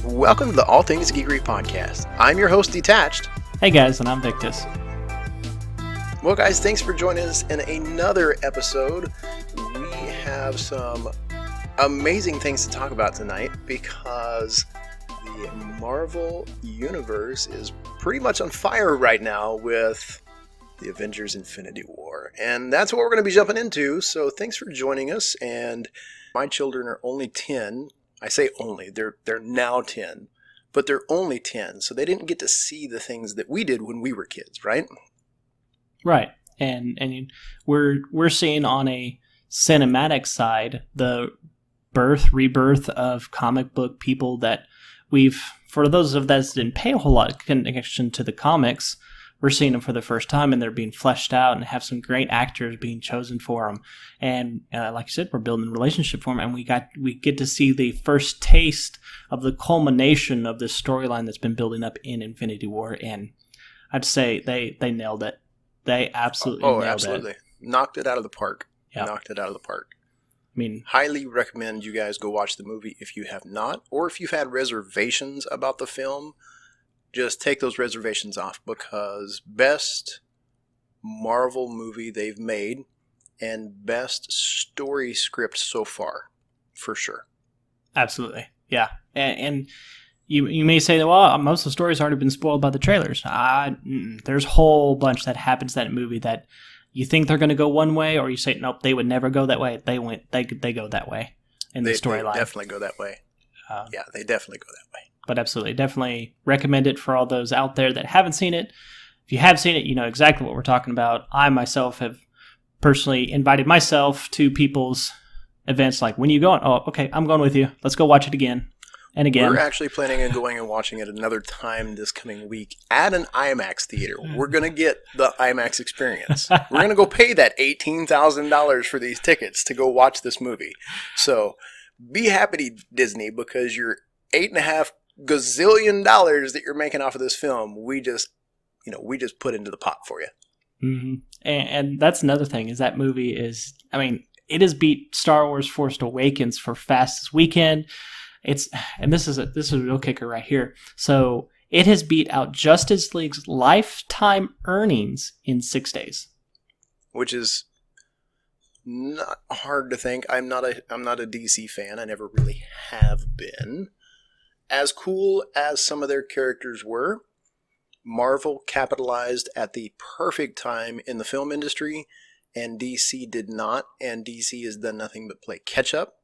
Welcome to the All Things Geekery podcast. I'm your host, Detached. Hey guys, and I'm Victus. Well, guys, thanks for joining us in another episode. We have some amazing things to talk about tonight because the Marvel Universe is pretty much on fire right now with the Avengers Infinity War. And that's what we're going to be jumping into. So thanks for joining us. And my children are only 10. I say only, they're now 10, but they're only 10, so they didn't get to see the things that we did when we were kids, right? Right, and we're seeing on a cinematic side the rebirth of comic book people that for those of us that didn't pay a whole lot of connection to the comics, we're seeing them for the first time, and they're being fleshed out and have some great actors being chosen for them. And like I said, we're building a relationship for them, and we get to see the first taste of the culmination of this storyline that's been building up in Infinity War. And I'd say they nailed it. They absolutely nailed absolutely. Knocked it out of the park. Yep. Knocked it out of the park. I mean, highly recommend you guys go watch the movie if you have not, or if you've had reservations about the film. Just take those reservations off, because best Marvel movie they've made and best story script so far, for sure. Absolutely. Yeah. And you may say that, well, most of the story's already been spoiled by the trailers. There's a whole bunch that happens in that movie that you think they're going to go one way, or you say, nope, they would never go that way. They go that way in the storyline. They definitely go that way. Yeah, they definitely go that way. But absolutely, definitely recommend it for all those out there that haven't seen it. If you have seen it, you know exactly what we're talking about. I myself have personally invited myself to people's events, like, when are you going? Oh, okay, I'm going with you. Let's go watch it again and again. We're actually planning on going and watching it another time this coming week at an IMAX theater. We're going to get the IMAX experience. We're going to go pay that $18,000 for these tickets to go watch this movie. So be happy, Disney, because you're $8.5 gazillion that you're making off of this film, we just put into the pot for you. Mm-hmm. And that's another thing, is that movie is, I mean, it has beat Star Wars Force Awakens for fastest weekend. This is a real kicker right here. So it has beat out Justice League's lifetime earnings in 6 days, which is not hard to think. I'm not a DC fan. I never really have been. As cool as some of their characters were, Marvel capitalized at the perfect time in the film industry, and DC did not, and DC has done nothing but play catch up,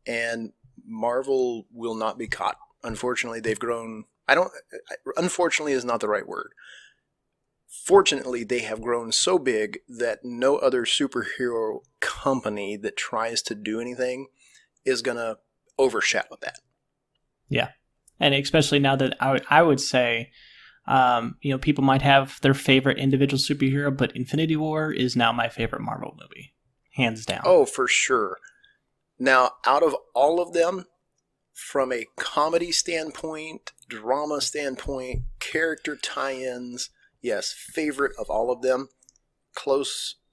and Marvel will not be caught. Unfortunately, they've grown. Unfortunately is not the right word. Fortunately, they have grown so big that no other superhero company that tries to do anything is going to overshadow that. Yeah, and especially now that I would say, people might have their favorite individual superhero, but Infinity War is now my favorite Marvel movie, hands down. Oh, for sure. Now, out of all of them, from a comedy standpoint, drama standpoint, character tie-ins, yes, favorite of all of them.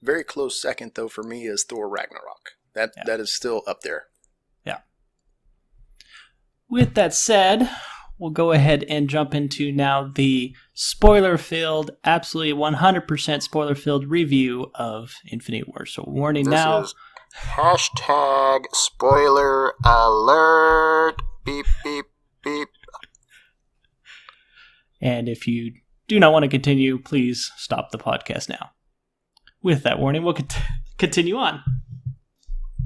Very close second, though, for me is Thor Ragnarok. That is still up there. Yeah. With that said, we'll go ahead and jump into now the spoiler-filled, absolutely 100% spoiler-filled review of Infinity War. So warning this now. Is hashtag spoiler alert. Beep, beep, beep. And if you do not want to continue, please stop the podcast now. With that warning, we'll continue on.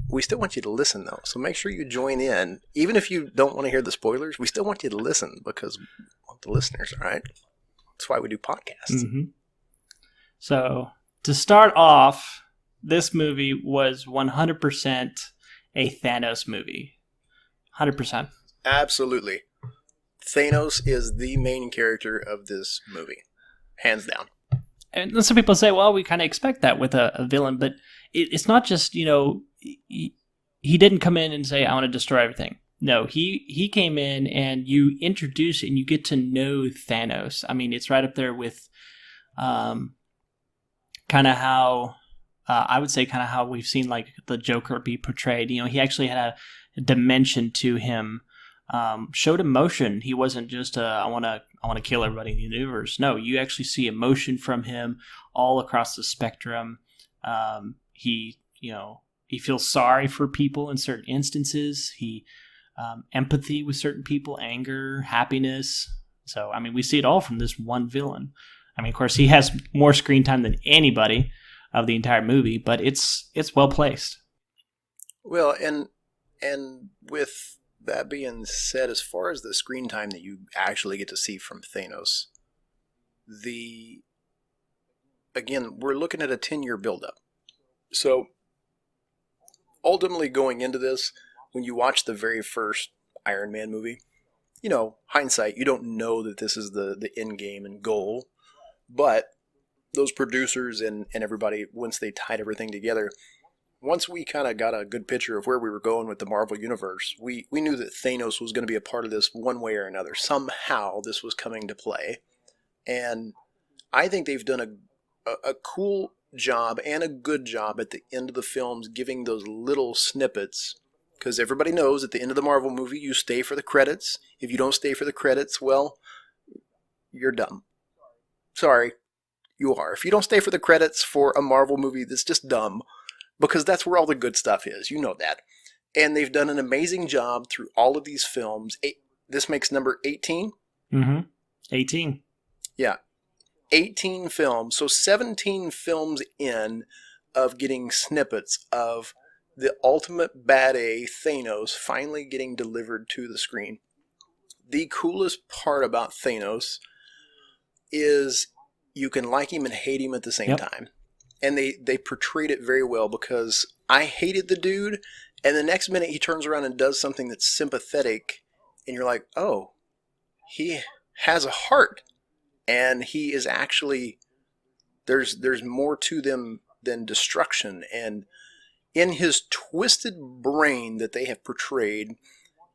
We still want you to listen, though, so make sure you join in. Even if you don't want to hear the spoilers, we still want you to listen, because we want the listeners, all right? That's why we do podcasts. Mm-hmm. So, to start off, this movie was 100% a Thanos movie. 100%. Absolutely. Thanos is the main character of this movie. Hands down. And some people say, well, we kind of expect that with a villain, but it's not just, he didn't come in and say, I want to destroy everything. No, he came in and you introduce and you get to know Thanos. I mean, it's right up there with kind of how, I would say kind of how we've seen like the Joker be portrayed. He actually had a dimension to him showed emotion. He wasn't just I want to kill everybody in the universe. No, you actually see emotion from him all across the spectrum. He feels sorry for people in certain instances. He empathy with certain people, anger, happiness. So I mean, we see it all from this one villain. I mean, of course, he has more screen time than anybody of the entire movie, but it's well placed. Well, and with that being said, as far as the screen time that you actually get to see from Thanos, again, we're looking at a 10-year buildup. So ultimately going into this, when you watch the very first Iron Man movie, hindsight, you don't know that this is the end game and goal, but those producers and everybody, once they tied everything together, once we kind of got a good picture of where we were going with the Marvel Universe, we knew that Thanos was going to be a part of this one way or another. Somehow this was coming to play. And I think they've done a cool job and a good job at the end of the films giving those little snippets, because everybody knows at the end of the Marvel movie you stay for the credits. If you don't stay for the credits, well, you're dumb. Sorry, you are. If you don't stay for the credits for a Marvel movie, that's just dumb, because that's where all the good stuff is. You know that. And they've done an amazing job through all of these films. This makes number 18? Mm-hmm. 18. Yeah. 18 films. So 17 films in of getting snippets of the ultimate bad A, Thanos, finally getting delivered to the screen. The coolest part about Thanos is you can like him and hate him at the same time. And they portrayed it very well, because I hated the dude, and the next minute he turns around and does something that's sympathetic, and you're like, oh, he has a heart, and he is actually, there's more to them than destruction. And in his twisted brain that they have portrayed,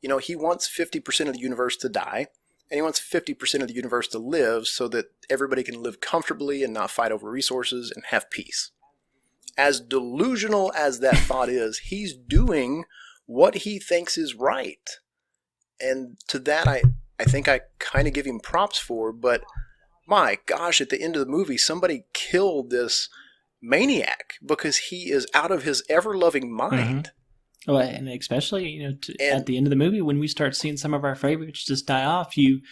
he wants 50% of the universe to die, and he wants 50% of the universe to live so that everybody can live comfortably and not fight over resources and have peace. As delusional as that thought is, he's doing what he thinks is right. And to that, I think I kind of give him props for, but my gosh, at the end of the movie, somebody killed this maniac because he is out of his ever-loving mind. Mm-hmm. Well, and especially, at the end of the movie, when we start seeing some of our favorites just die off, you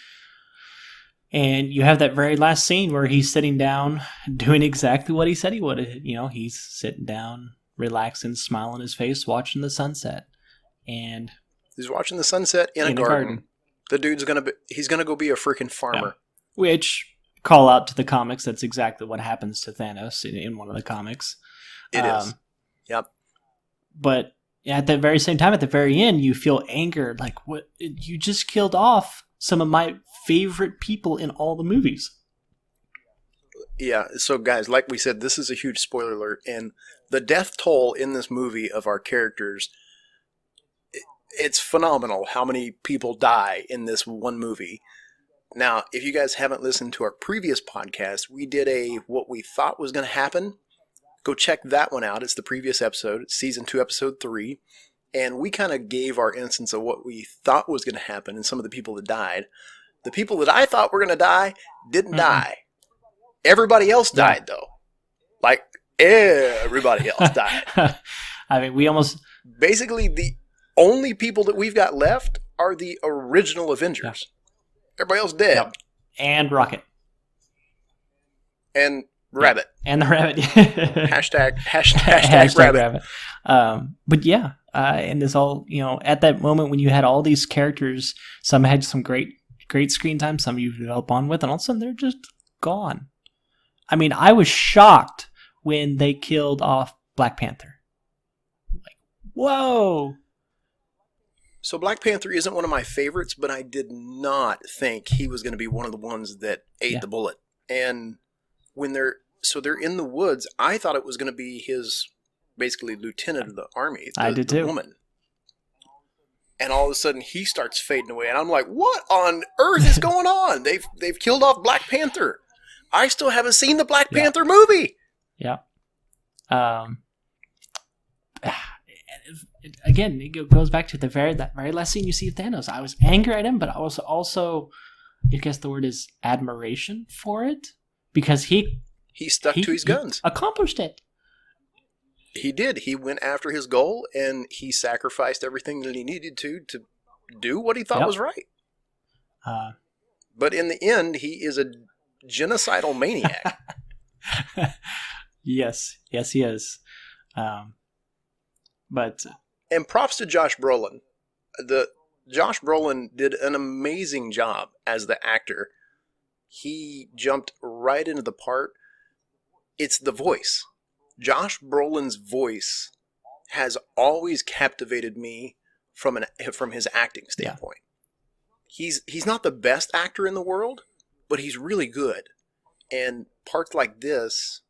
have that very last scene where he's sitting down, doing exactly what he said he would. He's sitting down, relaxing, smile on his face, watching the sunset, and he's watching the sunset in a garden. The dude's he's gonna go be a freaking farmer. Yeah. Which, call out to the comics, that's exactly what happens to Thanos in one of the comics. It is. Yep. But at the very same time, at the very end, you feel anger. Like, what? You just killed off some of my favorite people in all the movies. Yeah, so guys, like we said, this is a huge spoiler alert, and the death toll in this movie of our characters, it's phenomenal how many people die in this one movie. Now, if you guys haven't listened to our previous podcast, we did what we thought was going to happen. Go check that one out. It's the previous episode. It's season 2, episode 3. And we kind of gave our instance of what we thought was going to happen and some of the people that died. The people that I thought were going to die didn't die. Everybody else died, though. Like, everybody else died. I mean, we almost... Basically, the only people that we've got left are the original Avengers. Yeah. Everybody else dead. Yep. And Rocket. And Rabbit. Yeah. And the Rabbit. hashtag Rabbit. But yeah, and this all, at that moment when you had all these characters, some had some great screen time, some you develop on with, and all of a sudden they're just gone. I mean, I was shocked when they killed off Black Panther. Like, whoa. So Black Panther isn't one of my favorites, but I did not think he was going to be one of the ones that ate the bullet. And when they're in the woods, I thought it was going to be his basically lieutenant of the army. I did too. Woman. And all of a sudden he starts fading away, and I'm like, what on earth is going on? They've killed off Black Panther. I still haven't seen the Black Panther movie. Yeah. again, it goes back to that very last scene you see of Thanos. I was angry at him, but I was also, I guess the word is admiration for it, because he stuck to his guns. Accomplished it. He did. He went after his goal, and he sacrificed everything that he needed to do what he thought was right. But in the end, he is a genocidal maniac. Yes, he is. But and props to Josh Brolin. Josh Brolin did an amazing job as the actor. He jumped right into the part. It's the voice. Josh Brolin's voice has always captivated me from his acting standpoint. Yeah. He's not the best actor in the world, but he's really good. And parts like this,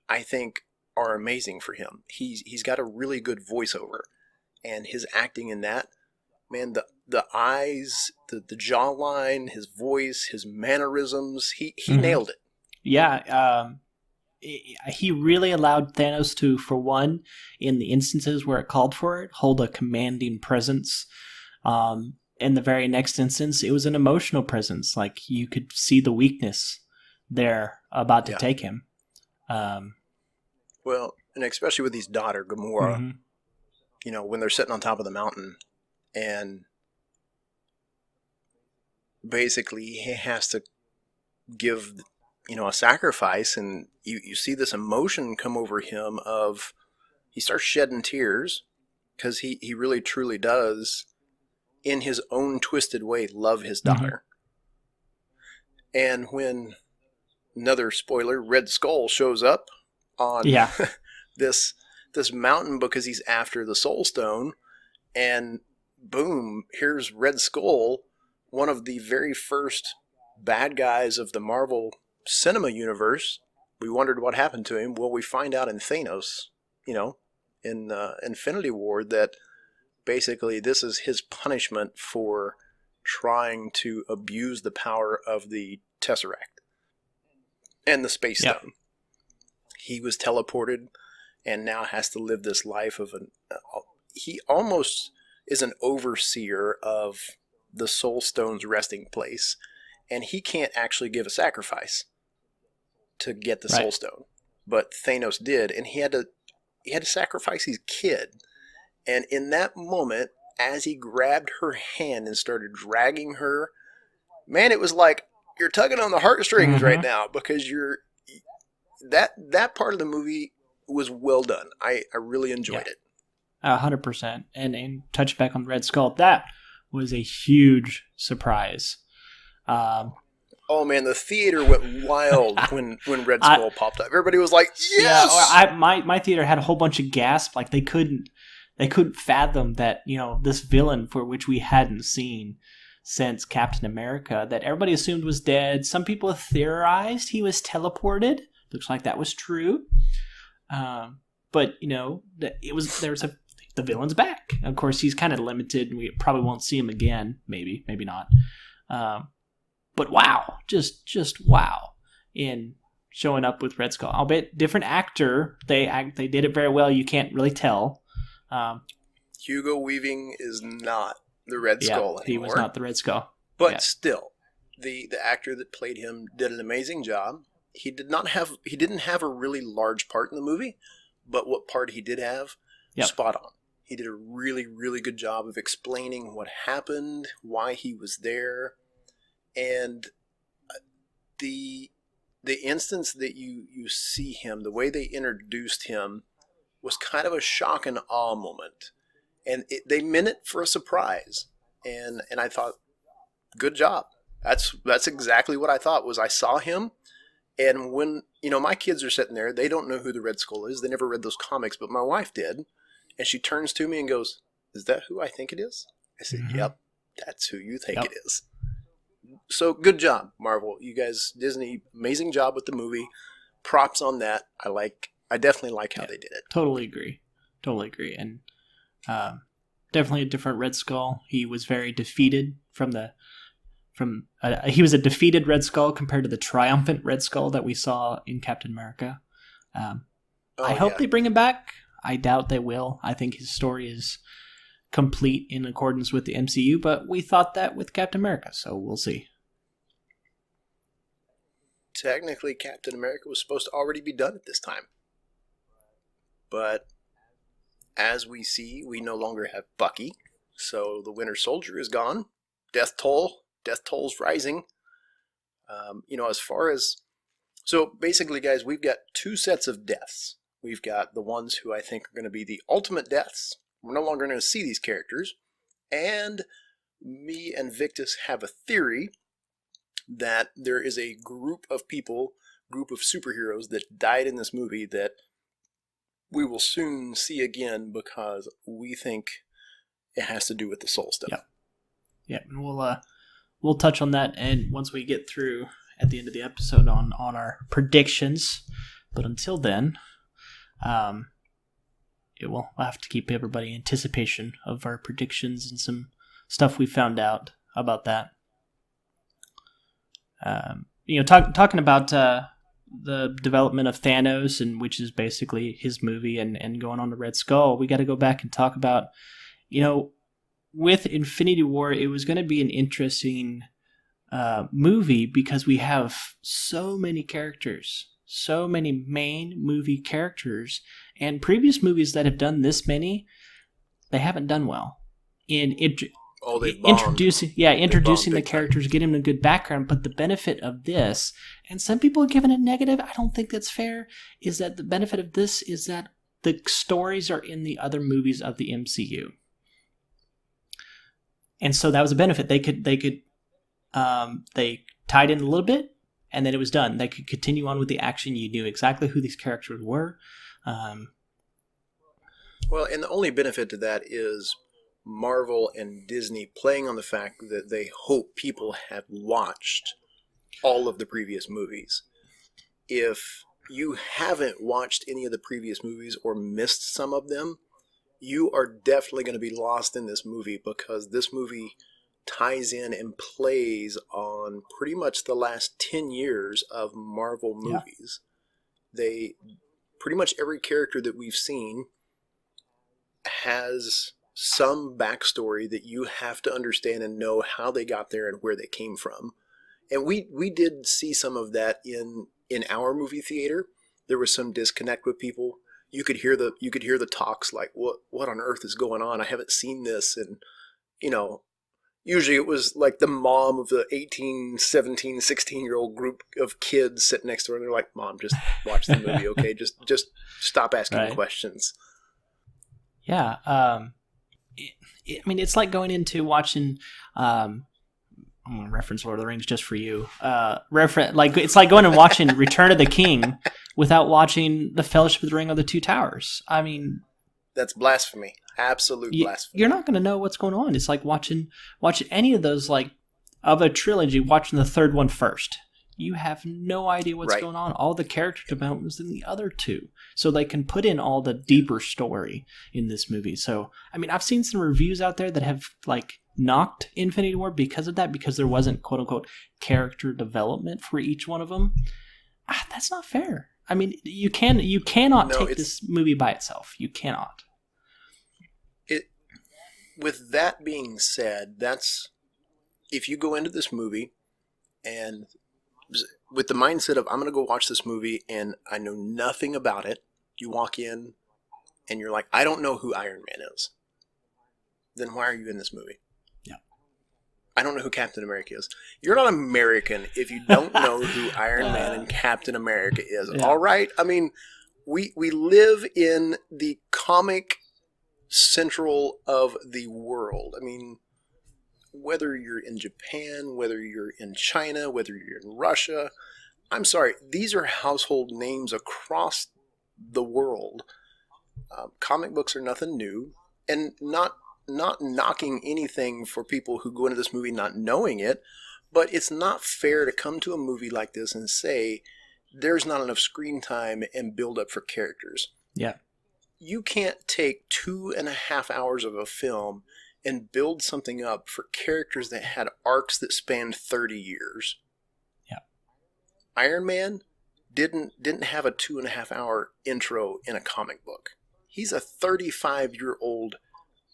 I think, are amazing for him. He's got a really good voiceover, and his acting in that, man, the eyes, the jawline, his voice, his mannerisms, he nailed it. Yeah, he really allowed Thanos to, for one, in the instances where it called for it, hold a commanding presence. In the very next instance, it was an emotional presence. Like, you could see the weakness there about to take him. Well, and especially with his daughter, Gamora, when they're sitting on top of the mountain, and basically he has to give a sacrifice, and you see this emotion come over him of, he starts shedding tears because he really truly does, in his own twisted way, love his daughter. And when, another spoiler, Red Skull shows up on this mountain because he's after the Soul Stone, and boom, here's Red Skull, one of the very first bad guys of the Marvel cinema universe. We wondered what happened to him. Well, we find out in Thanos, in Infinity War, that basically this is his punishment for trying to abuse the power of the Tesseract and the Space Stone. He was teleported and now has to live this life of he almost is an overseer of the Soul Stone's resting place, and he can't actually give a sacrifice to get the Soul Stone, but Thanos did, and he had to sacrifice his kid. And in that moment, as he grabbed her hand and started dragging her, man, it was like, you're tugging on the heartstrings right now, because that part of the movie was well done. I really enjoyed it. 100%. And touch back on Red Skull, that was a huge surprise. Oh man, the theater went wild when Red Skull popped up. Everybody was like, "Yes!" Yeah, my theater had a whole bunch of gasps. Like, they couldn't fathom that, this villain for which we hadn't seen since Captain America, that everybody assumed was dead. Some people theorized he was teleported. Looks like that was true. But the villain's back. Of course, he's kind of limited, and we probably won't see him again. Maybe not. But wow, just wow, in showing up with Red Skull. Albeit different actor, they did it very well. You can't really tell. Hugo Weaving is not the Red Skull anymore. He was not the Red Skull. But still, the actor that played him did an amazing job. He didn't have a really large part in the movie, but what part he did have, spot on. He did a really, really good job of explaining what happened, why he was there. And the instance that you see him, the way they introduced him, was kind of a shock and awe moment. And they meant it for a surprise. And I thought, good job. That's exactly what I thought. Was I saw him, and when my kids are sitting there, they don't know who the Red Skull is. They never read those comics, but my wife did. And she turns to me and goes, "Is that who I think it is?" I said, "Yep, that's who you think it is." So good job, Marvel. You guys, Disney, amazing job with the movie. Props on that. I definitely like how they did it. Totally agree. And definitely a different Red Skull. He was very defeated he was a defeated Red Skull compared to the triumphant Red Skull that we saw in Captain America. I hope they bring him back. I doubt they will. I think his story is complete in accordance with the MCU, but we thought that with Captain America, so we'll see. Technically, Captain America was supposed to already be done at this time. But as we see, we no longer have Bucky, so the Winter Soldier is gone. Death toll's rising. As far as... So basically, guys, we've got two sets of deaths. We've got the ones who I think are going to be the ultimate deaths. We're no longer going to see these characters. And me and Victus have a theory that there is a group of superheroes that died in this movie that we will soon see again because we think it has to do with the soul stuff. Yeah, and we'll touch on that, and once we get through at the end of the episode on our predictions. But until then, we'll have to keep everybody in anticipation of our predictions and some stuff we found out about that. Talking about the development of Thanos, and which is basically his movie, and going on to Red Skull, we got to go back and talk about, with Infinity War, it was going to be an interesting movie because we have so many characters, so many main movie characters, and previous movies that have done this many, they haven't done well in introducing the characters, getting a good background. But the benefit of this, and some people have given it negative, I don't think that's fair, is that the benefit of this is that the stories are in the other movies of the MCU. And so that was a benefit. They tied in a little bit, and then it was done. They could continue on with the action. You knew exactly who these characters were. Well, and the only benefit to that is Marvel and Disney playing on the fact that they hope people have watched all of the previous movies. If you haven't watched any of the previous movies or missed some of them, you are definitely going to be lost in this movie, because this movie ties in and plays on pretty much the last 10 years of Marvel movies. They pretty much every character that we've seen has some backstory that you have to understand and know how they got there and where they came from. And we did see some of that in our movie theater. There was some disconnect with people. You could hear the talks like, what on earth is going on? I haven't seen this. And usually it was like the mom of the 18, 17, 16-year-old group of kids sitting next to her, and they're like, Mom, just watch the movie, okay? Just stop asking questions. Yeah. It's like going into watching... I'm going to reference Lord of the Rings just for you. It's like going and watching Return of the King without watching The Fellowship of the Ring or The Two Towers. I mean... That's blasphemy. Absolute blasphemy. You're not going to know what's going on. It's like watching any of those, of a trilogy, watching the third one first. You have no idea what's going on. All the character development was in the other two. So they can put in all the deeper story in this movie. So, I've seen some reviews out there that have, knocked Infinity War because of that, because there wasn't, quote-unquote, character development for each one of them. That's not fair. You cannot take this movie by itself. You cannot. With that being said, if you go into this movie and with the mindset of, I'm going to go watch this movie and I know nothing about it, you walk in and you're like, I don't know who Iron Man is. Then why are you in this movie? Yeah. I don't know who Captain America is. You're not American if you don't know who Iron Man and Captain America is. Yeah. All right? We live in the comic central of the world. Whether you're in Japan, whether you're in China, whether you're in Russia, I'm sorry, these are household names across the world. Comic books are nothing new, and not knocking anything for people who go into this movie not knowing it, but it's not fair to come to a movie like this and say there's not enough screen time and build up for characters. Yeah. You can't take 2.5 hours of a film and build something up for characters that had arcs that spanned 30 years. Yeah. Iron Man didn't have a 2.5 hour intro in a comic book. He's a 35-year-old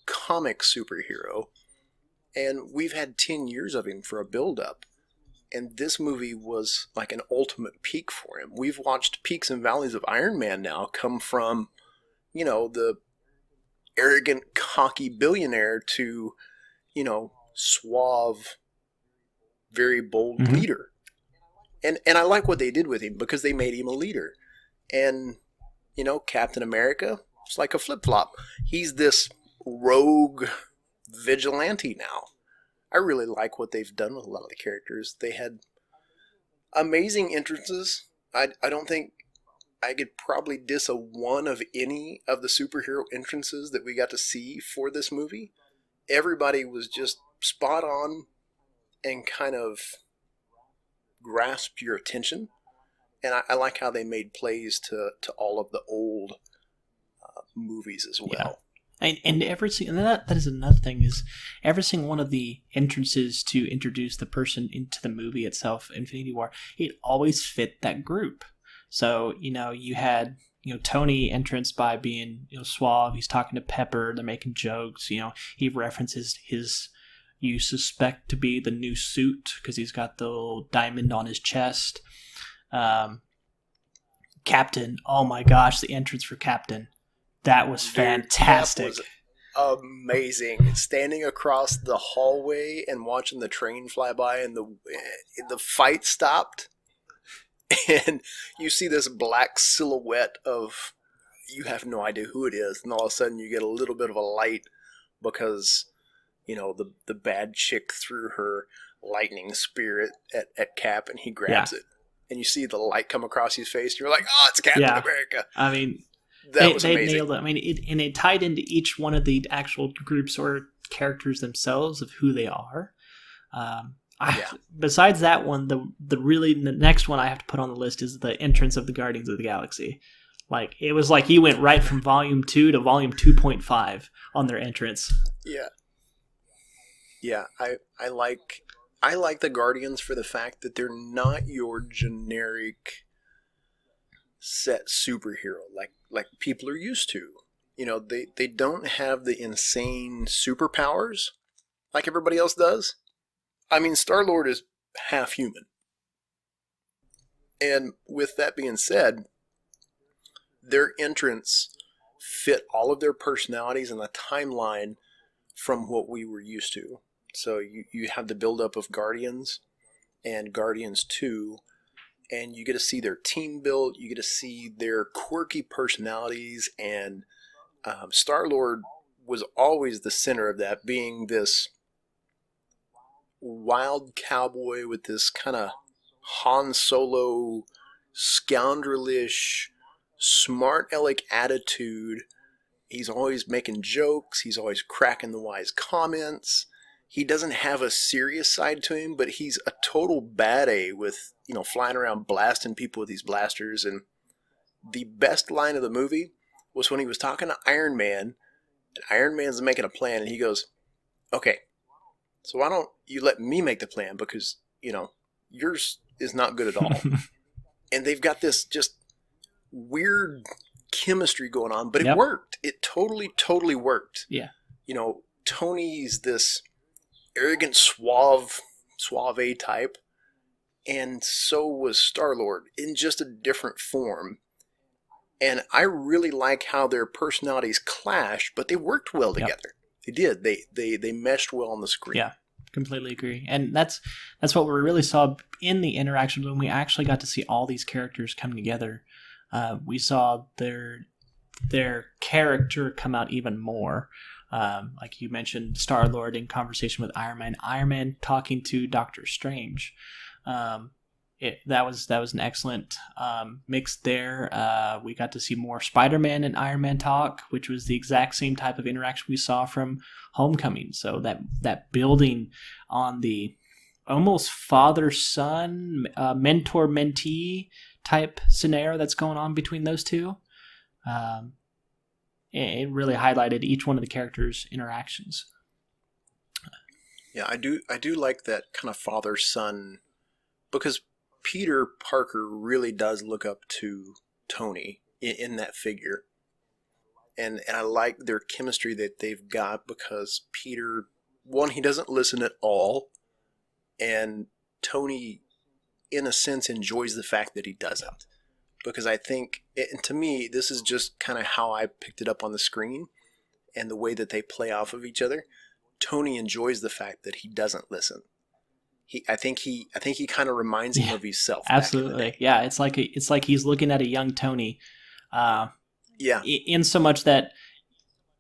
comic superhero, and we've had 10 years of him for a build-up. And this movie was like an ultimate peak for him. We've watched peaks and valleys of Iron Man now come from, the arrogant, cocky billionaire to, suave, very bold leader. And I like what they did with him because they made him a leader. And, Captain America, it's like a flip-flop. He's this rogue vigilante now. I really like what they've done with a lot of the characters. They had amazing entrances. I don't think I could probably diss a one of any of the superhero entrances that we got to see for this movie. Everybody was just spot on and kind of grasped your attention. And I like how they made plays to all of the old movies as well. Yeah. And that is another thing, is every single one of the entrances to introduce the person into the movie itself, Infinity War, it always fit that group. So, you had, Tony entrance by being, suave. He's talking to Pepper. They're making jokes. He references his, you suspect to be the new suit because he's got the little diamond on his chest. Captain, oh my gosh, the entrance for Captain. That was fantastic. That was amazing. Standing across the hallway and watching the train fly by, and the fight stopped, and you see this black silhouette of, you have no idea who it is, and all of a sudden you get a little bit of a light because the bad chick threw her lightning spear at Cap, and he grabs it, and you see the light come across his face, and you're like, oh, it's Captain America. I mean, that was amazing. They nailed it. I mean, it tied into each one of the actual groups or characters themselves of who they are. Besides that one, the next one I have to put on the list is the entrance of the Guardians of the Galaxy. Like, it was like you went right from Volume 2 to Volume 2.5 on their entrance. Yeah. Yeah, I like the Guardians for the fact that they're not your generic set superhero like people are used to. They don't have the insane superpowers like everybody else does. I mean, Star-Lord is half human. And with that being said, their entrance fit all of their personalities and the timeline from what we were used to. So you have the buildup of Guardians and Guardians 2, and you get to see their team build, you get to see their quirky personalities, and Star-Lord was always the center of that, being this wild cowboy with this kind of Han Solo scoundrelish, smart aleck attitude. He's always making jokes, he's always cracking the wise comments. He doesn't have a serious side to him, but he's a total bad-A with, flying around blasting people with these blasters. And the best line of the movie was when he was talking to Iron Man, and Iron Man's making a plan, and he goes, okay, so why don't you let me make the plan, because, yours is not good at all. And they've got this just weird chemistry going on, but it worked. It totally worked. Yeah. Tony's this arrogant, suave type, and so was Star-Lord in just a different form. And I really like how their personalities clashed, but they worked well together. They did. They meshed well on the screen. Yeah, completely agree. And that's what we really saw in the interactions when we actually got to see all these characters come together. We saw their character come out even more. Like you mentioned, Star-Lord in conversation with Iron Man talking to Doctor Strange. That was an excellent mix there. We got to see more Spider-Man and Iron Man talk, which was the exact same type of interaction we saw from Homecoming. So that building on the almost father-son, mentor-mentee type scenario that's going on between those two. It really highlighted each one of the characters' interactions. Yeah, I do like that kind of father-son, because Peter Parker really does look up to Tony in that figure. and I like their chemistry that they've got because Peter, one, he doesn't listen at all, and Tony, in a sense, enjoys the fact that he doesn't. Because I think, and to me, this is just kind of how I picked it up on the screen and the way that they play off of each other. Tony enjoys the fact that he doesn't listen. I think he kind of reminds him of himself. Absolutely, yeah. It's like he's looking at a young Tony. Yeah. In so much that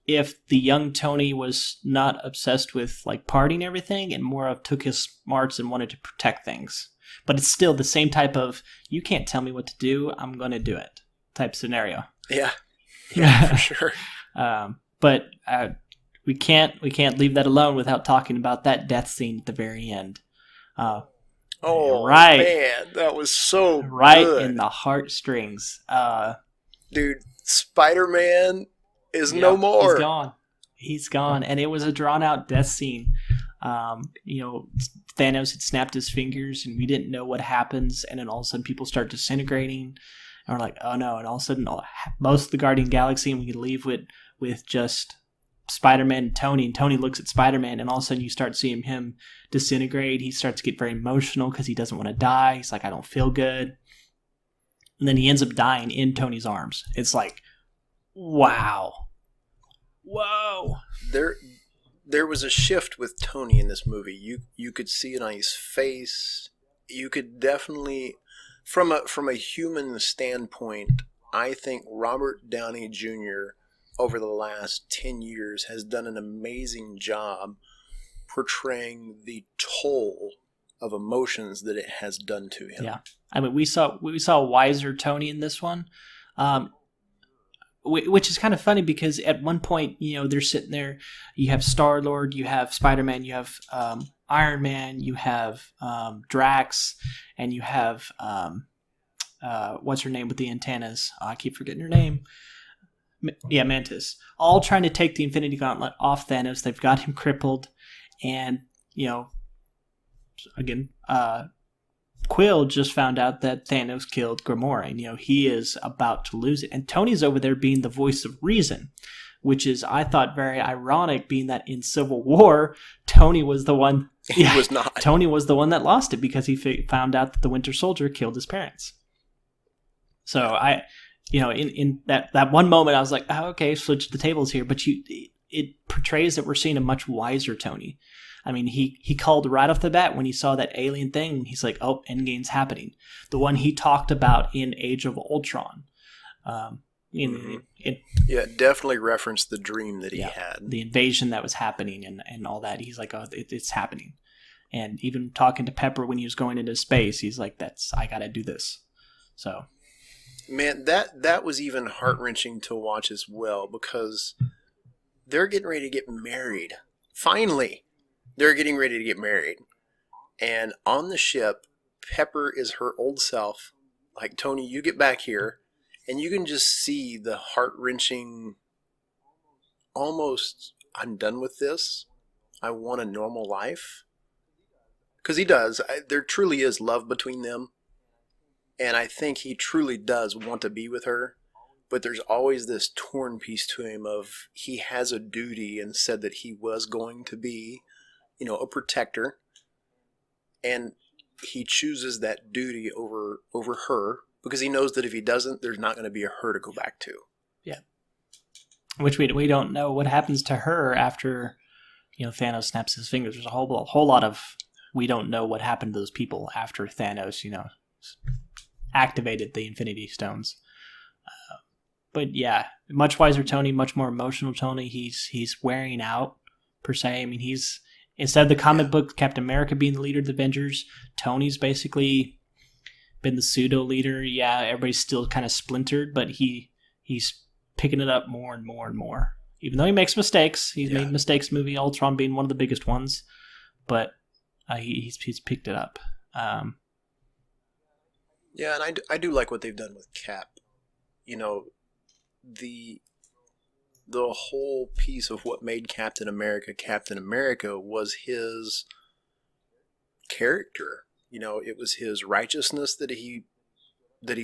if the young Tony was not obsessed with like partying and everything, and more of took his smarts and wanted to protect things, but it's still the same type of you can't tell me what to do, I'm going to do it type scenario. Yeah, for sure. But we can't leave that alone without talking about that death scene at the very end. Right, man, that was so right good. In the heartstrings. Dude, Spider-Man is no more. He's gone, and it was a drawn-out death scene. Thanos had snapped his fingers, and we didn't know what happens, and then all of a sudden people start disintegrating, and we're like, oh no, and all of a sudden most of the Guardian Galaxy, and we can leave with just Spider-Man and Tony looks at Spider-Man, and all of a sudden you start seeing him disintegrate. He starts to get very emotional because he doesn't want to die. He's like, I don't feel good. And then he ends up dying in Tony's arms. It's like, wow. Whoa. There was a shift with Tony in this movie. You could see it on his face. You could definitely, from a human standpoint, I think Robert Downey Jr. over the last 10 years has done an amazing job portraying the toll of emotions that it has done to him. Yeah. I mean, we saw a wiser Tony in this one, which is kind of funny because at one point, they're sitting there. You have Star-Lord, you have Spider-Man, you have Iron Man, you have Drax, and you have what's her name with the antennas? I keep forgetting her name. Yeah, Mantis. All trying to take the Infinity Gauntlet off Thanos. They've got him crippled, and again, Quill just found out that Thanos killed Gamora, and he is about to lose it. And Tony's over there being the voice of reason, which is, I thought, very ironic, being that in Civil War, Tony was the one. He was not. Tony was the one that lost it because he found out that the Winter Soldier killed his parents. So in that one moment, I was like, oh, okay, switch the tables here. But it portrays that we're seeing a much wiser Tony. I mean, he called right off the bat when he saw that alien thing. He's like, oh, Endgame's happening. The one he talked about in Age of Ultron. Definitely referenced the dream that he had. The invasion that was happening and all that. He's like, oh, it's happening. And even talking to Pepper when he was going into space, he's like, I got to do this. So... Man, that was even heart-wrenching to watch as well because they're getting ready to get married. Finally, they're getting ready to get married. And on the ship, Pepper is her old self. Like, Tony, you get back here. And you can just see the heart-wrenching, almost, I'm done with this. I want a normal life. Because he does. There truly is love between them. And I think he truly does want to be with her, but there's always this torn piece to him of he has a duty and said that he was going to be, a protector, and he chooses that duty over her because he knows that if he doesn't, there's not going to be a her to go back to. Yeah, which we don't know what happens to her after Thanos snaps his fingers. There's a whole lot of we don't know what happened to those people after Thanos, activated the Infinity Stones. But yeah, much wiser Tony, much more emotional Tony. He's wearing out, per se. I mean, he's, instead of the comic book Captain America being the leader of the Avengers, Tony's basically been the pseudo leader. Yeah, everybody's still kind of splintered, but he's picking it up more and more and more. Even though he makes mistakes, he's made mistakes. Movie Ultron being one of the biggest ones, but he's picked it up. Yeah, and I do like what they've done with Cap. The whole piece of what made Captain America was his character. It was his righteousness that he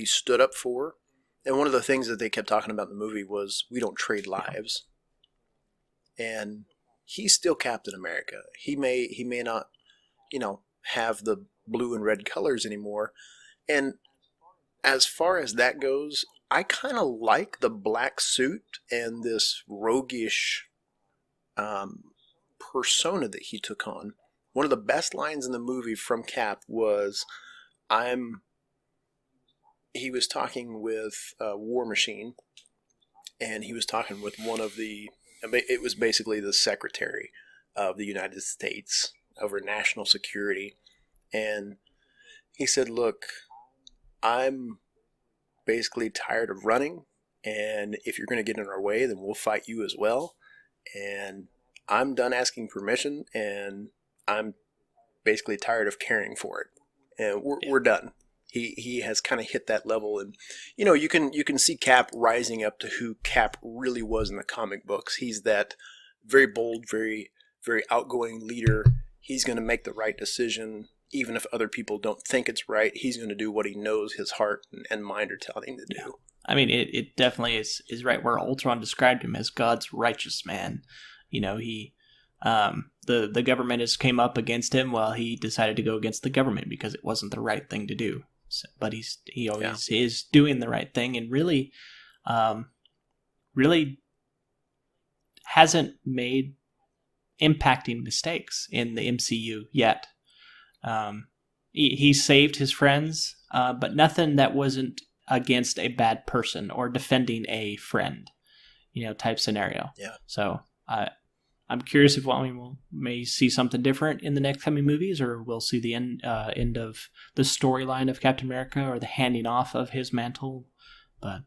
stood up for, And one of the things that they kept talking about in the movie was we don't trade lives. And he's still Captain America. He may not, have the blue and red colors anymore. And as far as that goes, I kind of like the black suit and this roguish persona that he took on. One of the best lines in the movie from Cap was, he was talking with War Machine, and he was talking with it was basically the Secretary of the United States over national security. And he said, look, I'm basically tired of running, and if you're going to get in our way, then we'll fight you as well. And I'm done asking permission, and I'm basically tired of caring for it. And we're done. He has kind of hit that level, and you can see Cap rising up to who Cap really was in the comic books. He's that very bold, very very outgoing leader. He's going to make the right decision, even if other people don't think it's right. He's going to do what he knows his heart and mind are telling him to do. I mean, it definitely is right where Ultron described him as God's righteous man. He the government came up against him. Well, he decided to go against the government because it wasn't the right thing to do. So, but he always is doing the right thing, and really hasn't made impacting mistakes in the MCU yet. He saved his friends, but nothing that wasn't against a bad person or defending a friend, type scenario. Yeah. So I'm curious if we may see something different in the next coming movies, or we'll see the end of the storyline of Captain America or the handing off of his mantle. But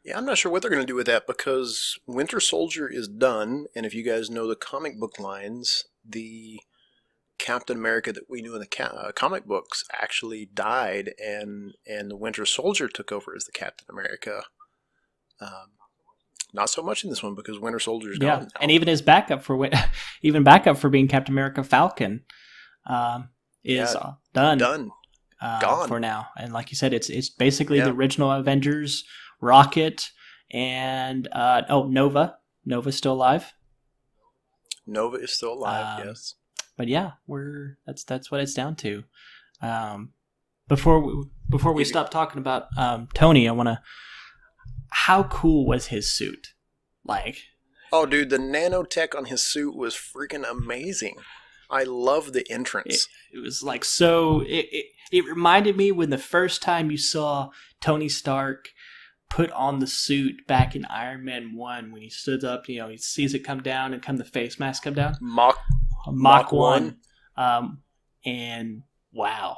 yeah, I'm not sure what they're going to do with that, because Winter Soldier is done, and if you guys know the comic book lines, the Captain America that we knew in the comic books actually died, and the Winter Soldier took over as the Captain America. Not so much in this one, because Winter Soldier's gone now. And even his backup for being Captain America, Falcon, is done. Gone for now. And like you said, it's basically the original Avengers, Rocket, and Nova. Nova's still alive. Nova is still alive. Yes. But yeah, that's what it's down to. Before we stop talking about Tony, I want to. How cool was his suit? Oh, dude, the nanotech on his suit was freaking amazing. I love the entrance. It was so. It reminded me when the first time you saw Tony Stark put on the suit back in Iron Man 1, when he stood up, he sees it come down and the face mask come down. Mach 1. And wow,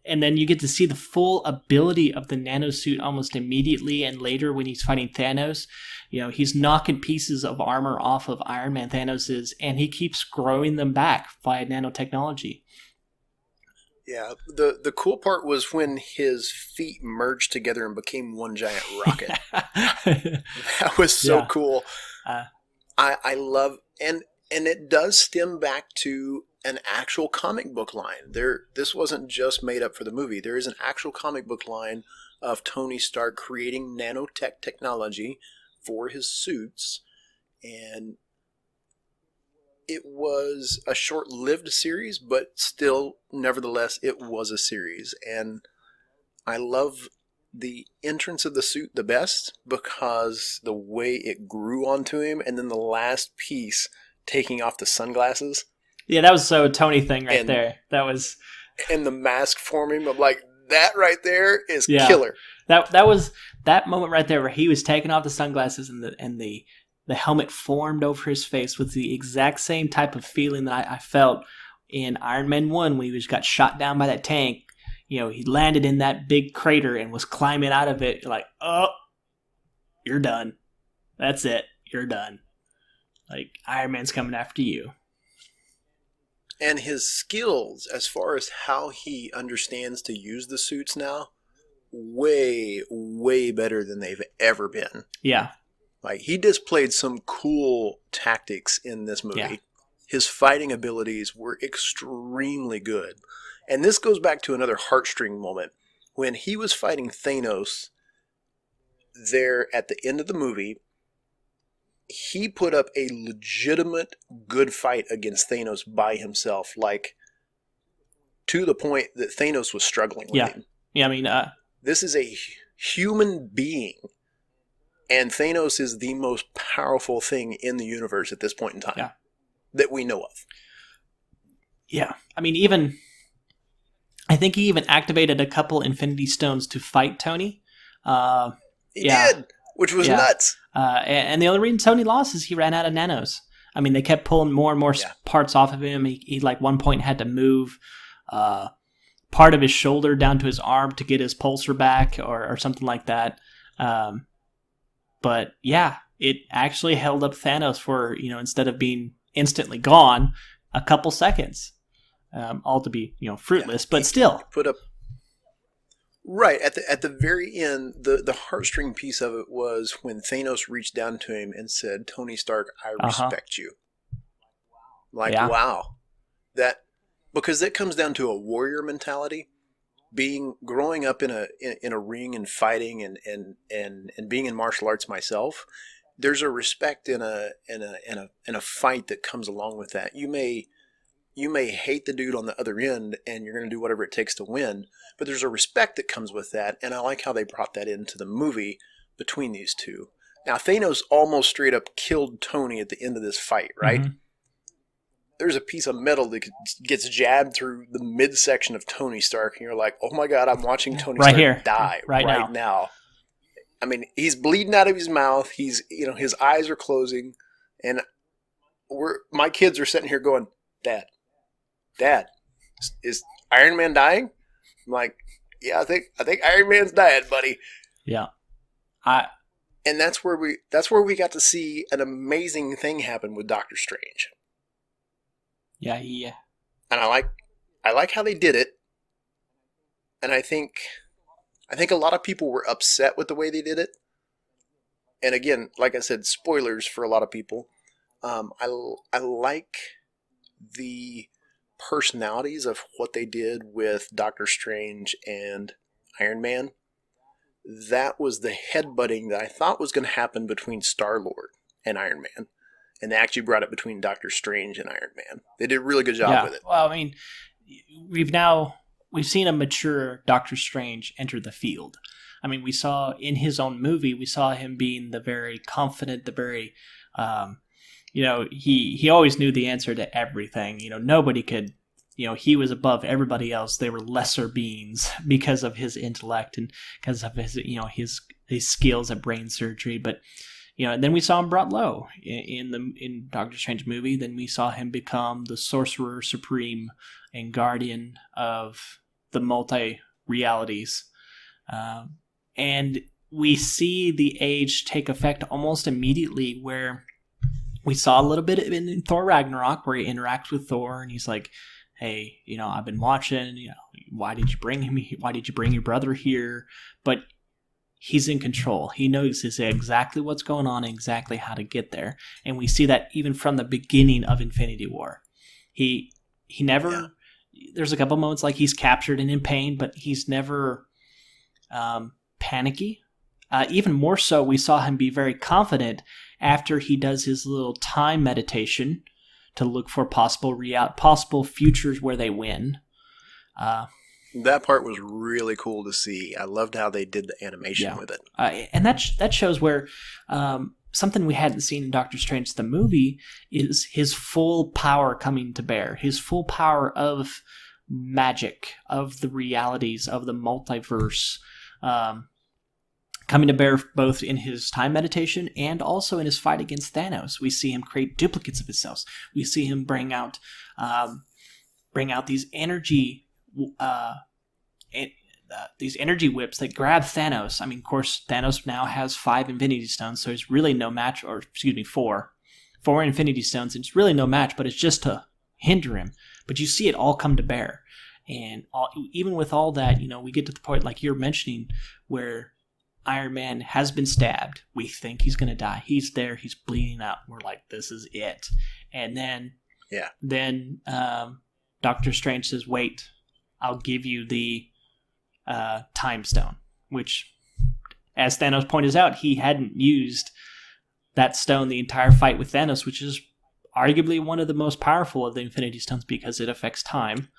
and then you get to see the full ability of the nanosuit almost immediately, and later when he's fighting Thanos, he's knocking pieces of armor off of Iron Man Thanos's, and he keeps growing them back via nanotechnology. Yeah, the cool part was when his feet merged together and became one giant rocket. That was so cool. I love, and it does stem back to an actual comic book line. This wasn't just made up for the movie. There is an actual comic book line of Tony Stark creating nanotech technology for his suits, and it was a short-lived series, but still, nevertheless, it was a series. And I love the entrance of the suit the best because the way it grew onto him, and then the last piece taking off the sunglasses. Yeah, that was so Tony thing there. That was, and the mask forming. I'm like, that right there is killer. That was that moment right there where he was taking off the sunglasses and the helmet formed over his face with the exact same type of feeling that I felt in Iron Man 1 when he got shot down by that tank. He landed in that big crater and was climbing out of it. You're like, oh, you're done. That's it. You're done. Iron Man's coming after you. And his skills, as far as how he understands to use the suits now, way, way better than they've ever been. Yeah. He displayed some cool tactics in this movie. Yeah. His fighting abilities were extremely good. And this goes back to another heartstring moment when he was fighting Thanos there at the end of the movie, he put up a legitimate good fight against Thanos by himself, like to the point that Thanos was struggling with him. Yeah, I mean, this is a human being, and Thanos is the most powerful thing in the universe at this point in time that we know of. Yeah, I mean, I think he even activated a couple Infinity Stones to fight Tony. He did, which was nuts. And the only reason Tony lost is he ran out of nanos. I mean, they kept pulling more and more parts off of him. He like one point had to move part of his shoulder down to his arm to get his pulsar back or something like that. But yeah, it actually held up Thanos for, instead of being instantly gone, a couple seconds. All to be, fruitless, but still. Put up. Right, at the very end, the heartstring piece of it was when Thanos reached down to him and said, "Tony Stark, I respect you." Like, wow. Because that comes down to a warrior mentality. Growing up in a ring and fighting and being in martial arts myself, there's a respect in a fight that comes along with that. You may hate the dude on the other end and you're going to do whatever it takes to win, but there's a respect that comes with that, and I like how they brought that into the movie between these two. Now, Thanos almost straight up killed Tony at the end of this fight, right? Mm-hmm. There's a piece of metal that gets jabbed through the midsection of Tony Stark, and you're like, oh my god, I'm watching Tony Stark die right now. I mean, he's bleeding out of his mouth, he's his eyes are closing, and my kids are sitting here going, Dad, is Iron Man dying? I'm like, yeah, I think Iron Man's dying, buddy. Yeah. And that's where we got to see an amazing thing happen with Doctor Strange. Yeah. And I like how they did it. And I think a lot of people were upset with the way they did it. And again, like I said, spoilers for a lot of people. I like the personalities of what they did with Doctor Strange and Iron Man. That was the headbutting that I thought was going to happen between Star-Lord and Iron Man. And they actually brought it between Doctor Strange and Iron Man. They did a really good job with it. Well, I mean, we've seen a mature Doctor Strange enter the field. I mean, we saw in his own movie, we saw him being the very confident, the very he always knew the answer to everything. Nobody could, he was above everybody else. They were lesser beings because of his intellect and because of his, his skills at brain surgery. But, and then we saw him brought low in Doctor Strange movie. Then we saw him become the Sorcerer Supreme and guardian of the multi-realities. And we see the age take effect almost immediately, where we saw a little bit in Thor Ragnarok where he interacts with Thor and he's like, hey, I've been watching, why did you bring him? Why did you bring your brother here? But he's in control. He knows exactly what's going on and exactly how to get there. And we see that even from the beginning of Infinity War. He never, there's a couple moments like he's captured and in pain, but he's never panicky. Even more so, we saw him be very confident after he does his little time meditation to look for possible futures where they win. That part was really cool to see. I loved how they did the animation with it. And that shows where something we hadn't seen in Doctor Strange the movie is his full power coming to bear. His full power of magic, of the realities, of the multiverse, coming to bear both in his time meditation and also in his fight against Thanos. We see him create duplicates of himself. We see him bring out these energy whips that grab Thanos. I mean, of course, Thanos now has 5 Infinity Stones, so he's really no match, or excuse me, 4 Infinity Stones. It's really no match, but it's just to hinder him. But you see it all come to bear. And even with all that, we get to the point like you're mentioning where Iron Man has been stabbed. We think he's going to die. He's there. He's bleeding out. We're like, this is it. And then Doctor Strange says, wait, I'll give you the time stone, which, as Thanos points out, he hadn't used that stone the entire fight with Thanos, which is arguably one of the most powerful of the Infinity Stones because it affects time.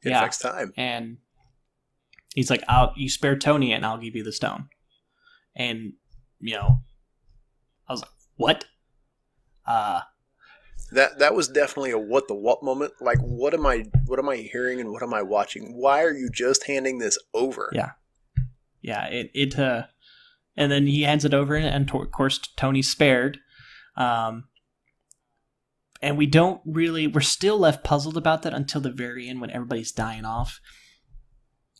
It affects time. And he's like, you spare Tony and I'll give you the stone. And, I was like, what? That was definitely a what the what moment. Like, what am I hearing and what am I watching? Why are you just handing this over? Yeah. And then he hands it over, and of course Tony's spared. And we're still left puzzled about that until the very end when everybody's dying off.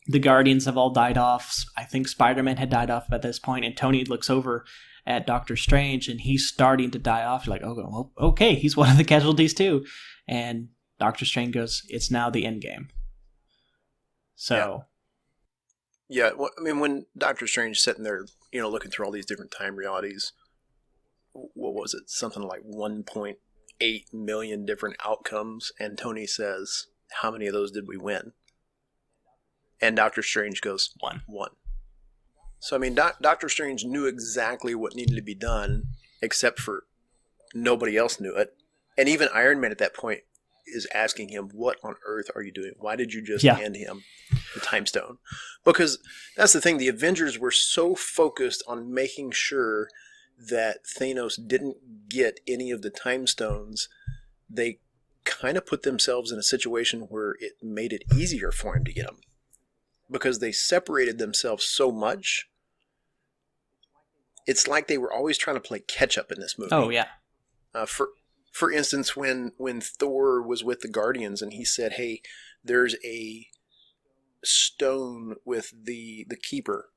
The Guardians have all died off. I think Spider-Man had died off at this point, and Tony looks over at Doctor Strange, and he's starting to die off. You're like, oh, well, okay, he's one of the casualties too. And Doctor Strange goes, it's now the end game. So... Yeah, well, I mean, when Doctor Strange sitting there, looking through all these different time realities, what was it? Something like 1.8 million different outcomes, and Tony says, how many of those did we win? And Doctor Strange goes, One. So, I mean, Doctor Strange knew exactly what needed to be done, except for nobody else knew it. And even Iron Man at that point is asking him, what on earth are you doing? Why did you just hand him the time stone? Because that's the thing, the Avengers were so focused on making sure that Thanos didn't get any of the time stones, they kind of put themselves in a situation where it made it easier for him to get them. Because they separated themselves so much, it's like they were always trying to play catch up in this movie. Oh, yeah. For instance, when Thor was with the Guardians and he said, hey, there's a stone with the keeper,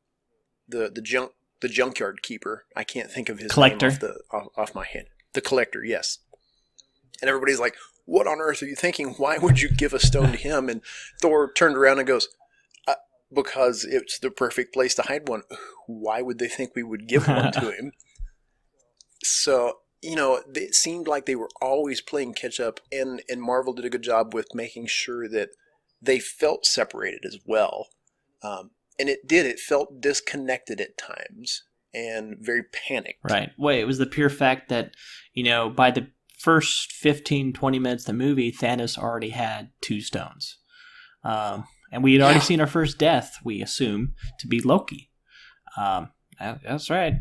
the junkyard keeper. I can't think of his Collector. name off my head. The Collector, yes. And everybody's like, what on earth are you thinking? Why would you give a stone to him? And Thor turned around and goes, because it's the perfect place to hide one. Why would they think we would give one to him? So... it seemed like they were always playing catch up, and Marvel did a good job with making sure that they felt separated as well. And it did. It felt disconnected at times and very panicked. Right. Well, it was the pure fact that, by the first 15, 20 minutes of the movie, Thanos already had 2 stones. And we had already seen our first death, we assume, to be Loki. That's right.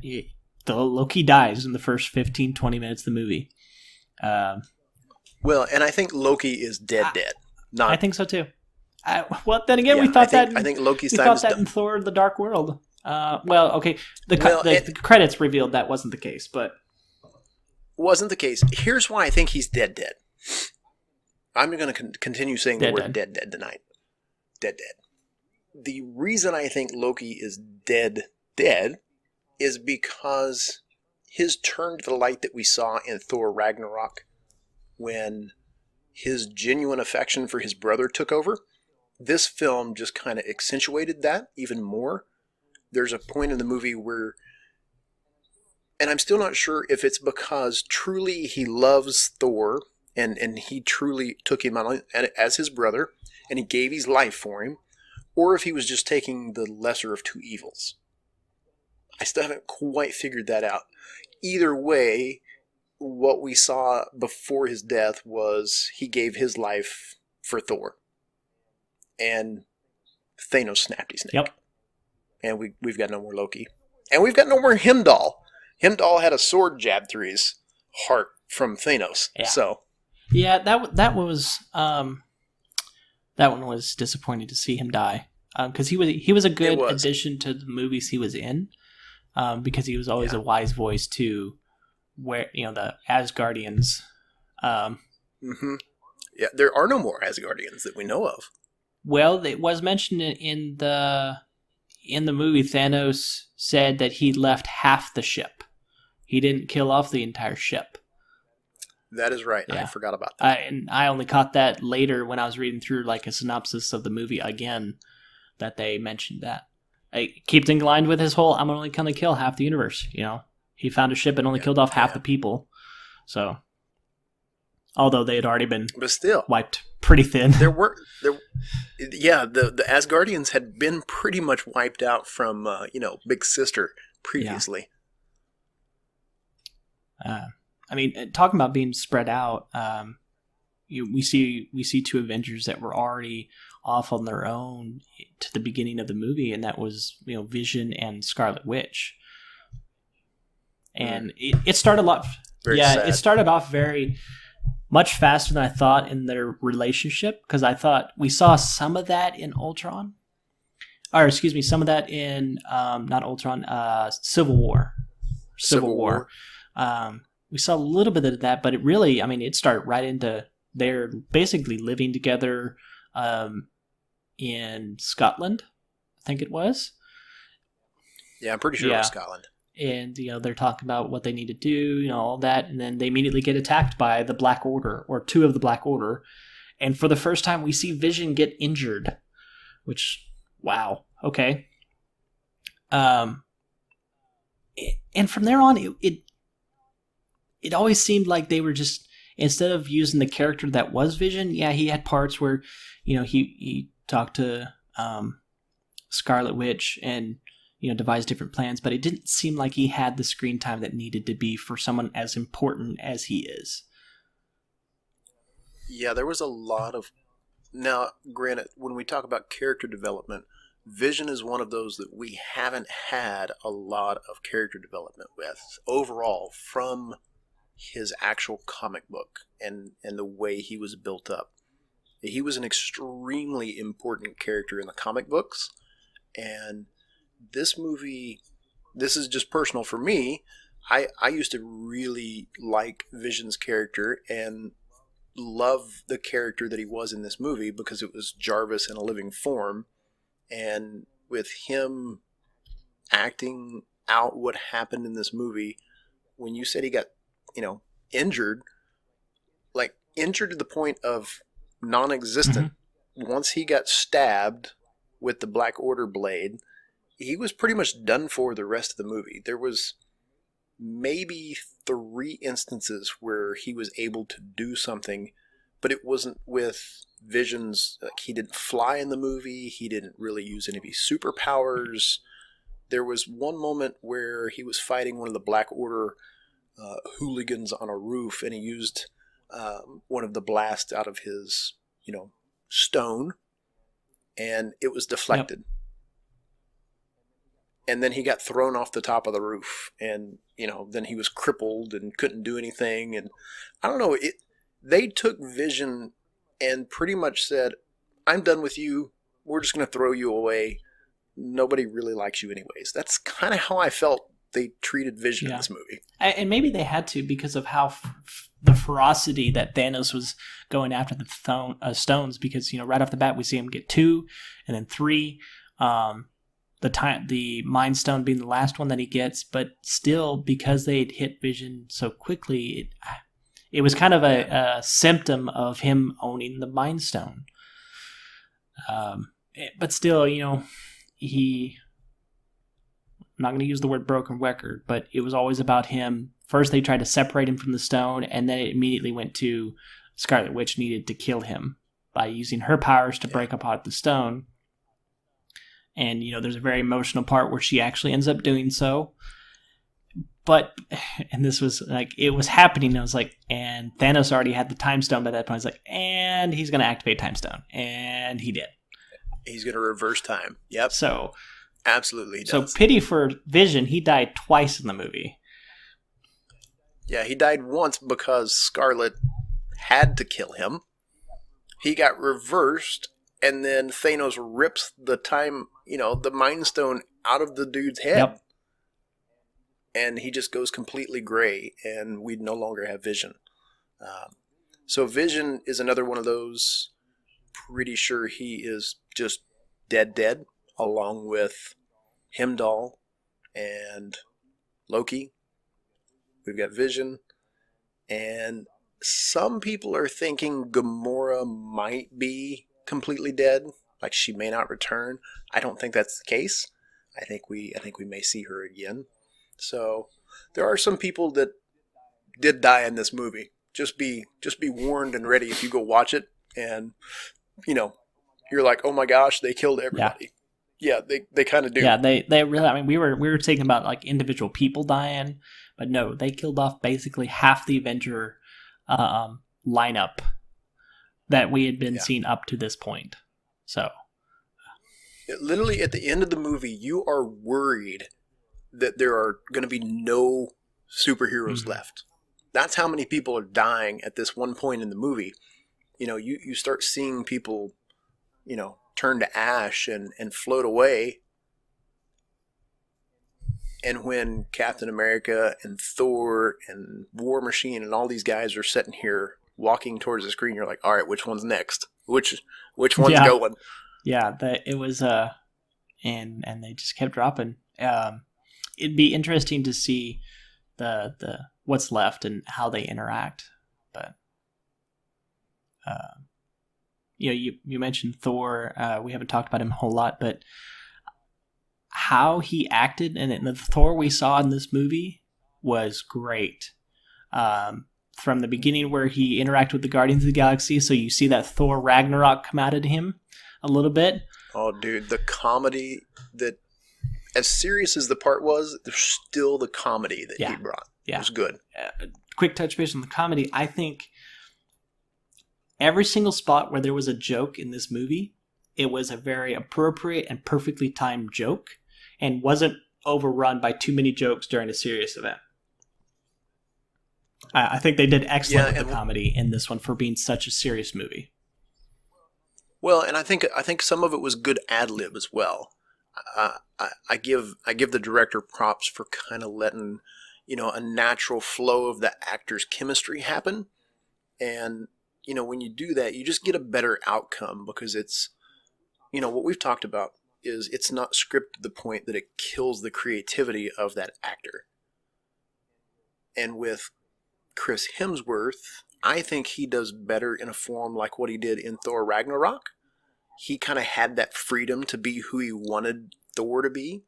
Loki dies in the first 15, 20 minutes of the movie. Well, and I think Loki is dead. I think so too. Well, then again, we thought I think Loki's time is done. in Thor: The Dark World. Okay. The credits revealed that wasn't the case, but wasn't the case. Here's why I think he's dead. I'm going to continue saying the word dead tonight. Dead. The reason I think Loki is dead is because his turn to the light that we saw in Thor Ragnarok, when his genuine affection for his brother took over, this film just kind of accentuated that even more. There's a point in the movie where, and I'm still not sure if it's because truly he loves Thor and he truly took him on as his brother and he gave his life for him, or if he was just taking the lesser of two evils. I still haven't quite figured that out. Either way, what we saw before his death was he gave his life for Thor. And Thanos snapped his neck. Yep. And we've got no more Loki. And we've got no more Heimdall. Heimdall had a sword jabbed through his heart from Thanos. Yeah. So. Yeah, that one was disappointing to see him die. Because he was a good addition to the movies he was in. Because he was always a wise voice to where the Asgardians. Yeah, there are no more Asgardians that we know of. Well, it was mentioned in the movie. Thanos said that he left half the ship. He didn't kill off the entire ship. That is right. Yeah. I forgot about that. I only caught that later when I was reading through like a synopsis of the movie again, that they mentioned that. It keeps in line with his whole, I'm only going to kill half the universe. He found a ship and only killed off half the people. So, although they had already been wiped pretty thin. The Asgardians had been pretty much wiped out from Big Sister previously. I mean, talking about being spread out, we see two Avengers that were already off on their own to the beginning of the movie, and that was Vision and Scarlet Witch. And it started off, sad. It started off very much faster than I thought in their relationship, because I thought we saw some of that in Ultron, or excuse me, some of that in not Ultron, Civil War. We saw a little bit of that, but it really, I mean, it started right into they're basically living together in Scotland, I think it was. Yeah, I'm pretty sure it was Scotland. And, they're talking about what they need to do, all that. And then they immediately get attacked by the Black Order, or two of the Black Order. And for the first time, we see Vision get injured, which, wow, okay. And from there on, it always seemed like they were just, instead of using the character that was Vision, he had parts where, he talked to Scarlet Witch and, devised different plans, but it didn't seem like he had the screen time that needed to be for someone as important as he is. Yeah, there was a lot of... Now, granted, when we talk about character development, Vision is one of those that we haven't had a lot of character development with overall from his actual comic book and the way he was built up. He was an extremely important character in the comic books, and this movie, this is just personal for me, I used to really like Vision's character and love the character that he was in this movie because it was Jarvis in a living form, and with him acting out what happened in this movie, when you said he got, injured, like injured to the point of non-existent, once he got stabbed with the Black Order blade, he was pretty much done for the rest of the movie. There was maybe 3 instances where he was able to do something, but it wasn't with Vision's, like, he didn't fly in the movie, he didn't really use any of his superpowers. There was one moment where he was fighting one of the Black Order hooligans on a roof, and he used one of the blasts out of his, stone, and it was deflected. Yep. And then he got thrown off the top of the roof, and, then he was crippled and couldn't do anything. And I don't know, they took Vision and pretty much said, I'm done with you. We're just going to throw you away. Nobody really likes you anyways. That's kind of how I felt they treated Vision in this movie. And maybe they had to because of how the ferocity that Thanos was going after the stones, because, right off the bat we see him get 2 and then 3. The Mind Stone being the last one that he gets, but still, because they had hit Vision so quickly, it was kind of a symptom of him owning the Mind Stone. But still, I'm not going to use the word broken record, but it was always about him. First, they tried to separate him from the stone, and then it immediately went to Scarlet Witch needed to kill him by using her powers to break apart the stone. And, there's a very emotional part where she actually ends up doing so. But, and this was like, it was happening. I was like, and Thanos already had the time stone by that point. I was like, and he's going to activate time stone. And he did. He's going to reverse time. Yep. So, absolutely he does. So pity for Vision. He died twice in the movie. Yeah, he died once because Scarlet had to kill him. He got reversed, and then Thanos rips the time, the Mind Stone out of the dude's head. Yep. And he just goes completely gray, and we no longer have Vision. So Vision is another one of those, pretty sure he is just dead, along with Heimdall and Loki. We've got Vision, and some people are thinking Gamora might be completely dead, like she may not return. I don't think that's the case. I think we may see her again. So there are some people that did die in this movie. Just be warned and ready if you go watch it. And, you know, you're like, oh my gosh, they killed Yeah. everybody. Yeah, they kind of do. Yeah, they really. I mean, we were thinking about like individual people dying, but no, they killed off basically half the Avenger lineup that we had been Yeah. seeing up to this point. So Literally at the end of the movie, you are worried that there are going to be no superheroes left. That's how many people are dying at this one point in the movie. You know, you start seeing people, you know, turn to ash and float away. And when Captain America and Thor and War Machine and all these guys are sitting here walking towards the screen, you're like, all right, which one's next? Which one's yeah, going? yeah, it was and they just kept dropping. It'd be interesting to see the what's left and how they interact. But you know, you mentioned Thor. We haven't talked about him a whole lot, but how he acted and the Thor we saw in this movie was great. From the beginning where he interacted with the Guardians of the Galaxy, so you see that Thor Ragnarok come out of him a little bit. Oh, dude, the comedy that, as serious as the part was, there's still the comedy that he brought. Yeah. It was good. Quick touch base on the comedy. I think every single spot where there was a joke in this movie, it was a very appropriate and perfectly timed joke and wasn't overrun by too many jokes during a serious event. I think they did excellent with the comedy in this one for being such a serious movie. Well, and I think some of it was good ad lib as well. I give the director props for kind of letting, you know, a natural flow of the actors' chemistry happen, and you know, when you do that, you just get a better outcome because it's, you know, what we've talked about is it's not scripted to the point that it kills the creativity of that actor. And with Chris Hemsworth, I think he does better in a form like what he did in Thor Ragnarok. He kind of had that freedom to be who he wanted Thor to be.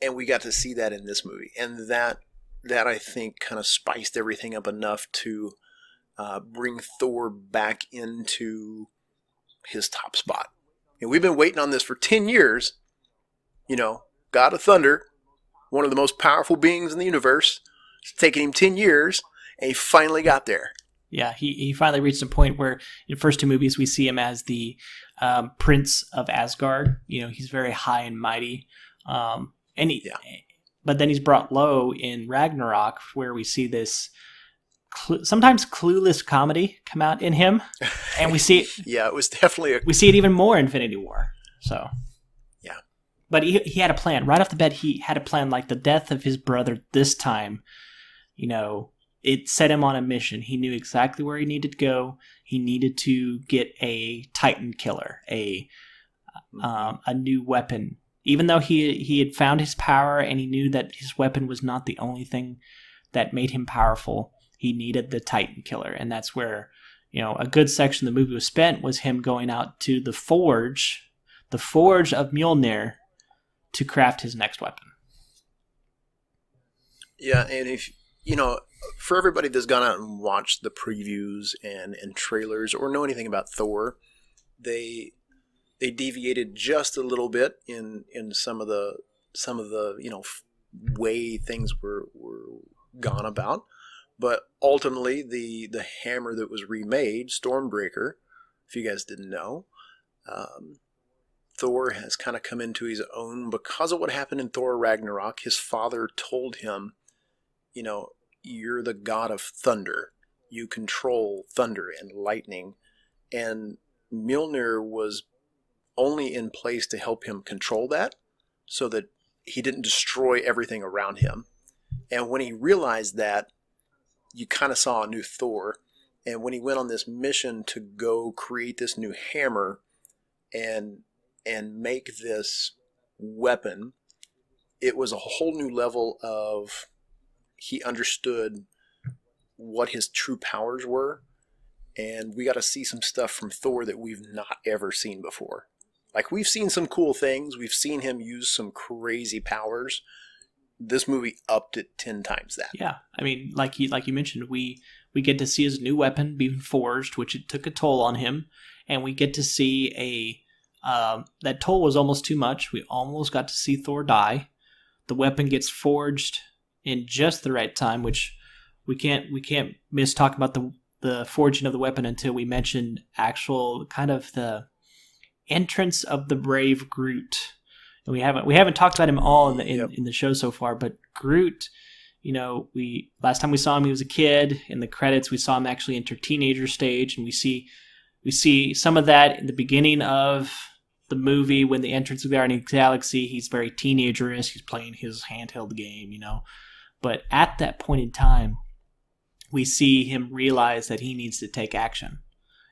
And we got to see that in this movie. And that I think kind of spiced everything up enough to bring Thor back into his top spot. And we've been waiting on this for 10 years. You know, God of Thunder, one of the most powerful beings in the universe. It's taken him 10 years, and he finally got there. Yeah, he finally reached a point where in the first two movies we see him as the Prince of Asgard. You know, he's very high and mighty. But then he's brought low in Ragnarok, where we see this sometimes clueless comedy come out in him, and we see yeah, it was definitely we see it even more in Infinity War. So yeah, but he had a plan right off the bat. He had a plan, like the death of his brother this time. You know, it set him on a mission. He knew exactly where he needed to go. He needed to get a Titan killer, a new weapon. Even though he had found his power and he knew that his weapon was not the only thing that made him powerful, he needed the Titan killer. And that's where, you know, a good section of the movie was spent, was him going out to the forge of Mjolnir to craft his next weapon. Yeah, and if, you know, for everybody that's gone out and watched the previews and trailers or know anything about Thor, they deviated just a little bit in some of the you know, way things were gone about, but ultimately the hammer that was remade, Stormbreaker, if you guys didn't know, Thor has kind of come into his own because of what happened in Thor Ragnarok. His father told him, you know, you're the god of thunder. You control thunder and lightning. And Mjolnir was only in place to help him control that so that he didn't destroy everything around him. And when he realized that, you kind of saw a new Thor. And when he went on this mission to go create this new hammer and make this weapon, it was a whole new level of, he understood what his true powers were, and we got to see some stuff from Thor that we've not ever seen before. Like, we've seen some cool things. We've seen him use some crazy powers. This movie upped it 10 times that. Yeah, I mean, like you mentioned, we We get to see his new weapon being forged, which it took a toll on him, and we get to see that toll was almost too much. We almost got to see Thor die. The weapon gets forged in just the right time, which we can't miss talking about the forging of the weapon until we mention actual kind of the entrance of the brave Groot. And we haven't talked about him all in the show so far, but Groot, we last time we saw him he was a kid. In the credits we saw him actually enter teenager stage, and we see some of that in the beginning of the movie when the entrance of the Guardians of the Galaxy. He's very teenagerish. He's playing his handheld game, But at that point in time, we see him realize that he needs to take action.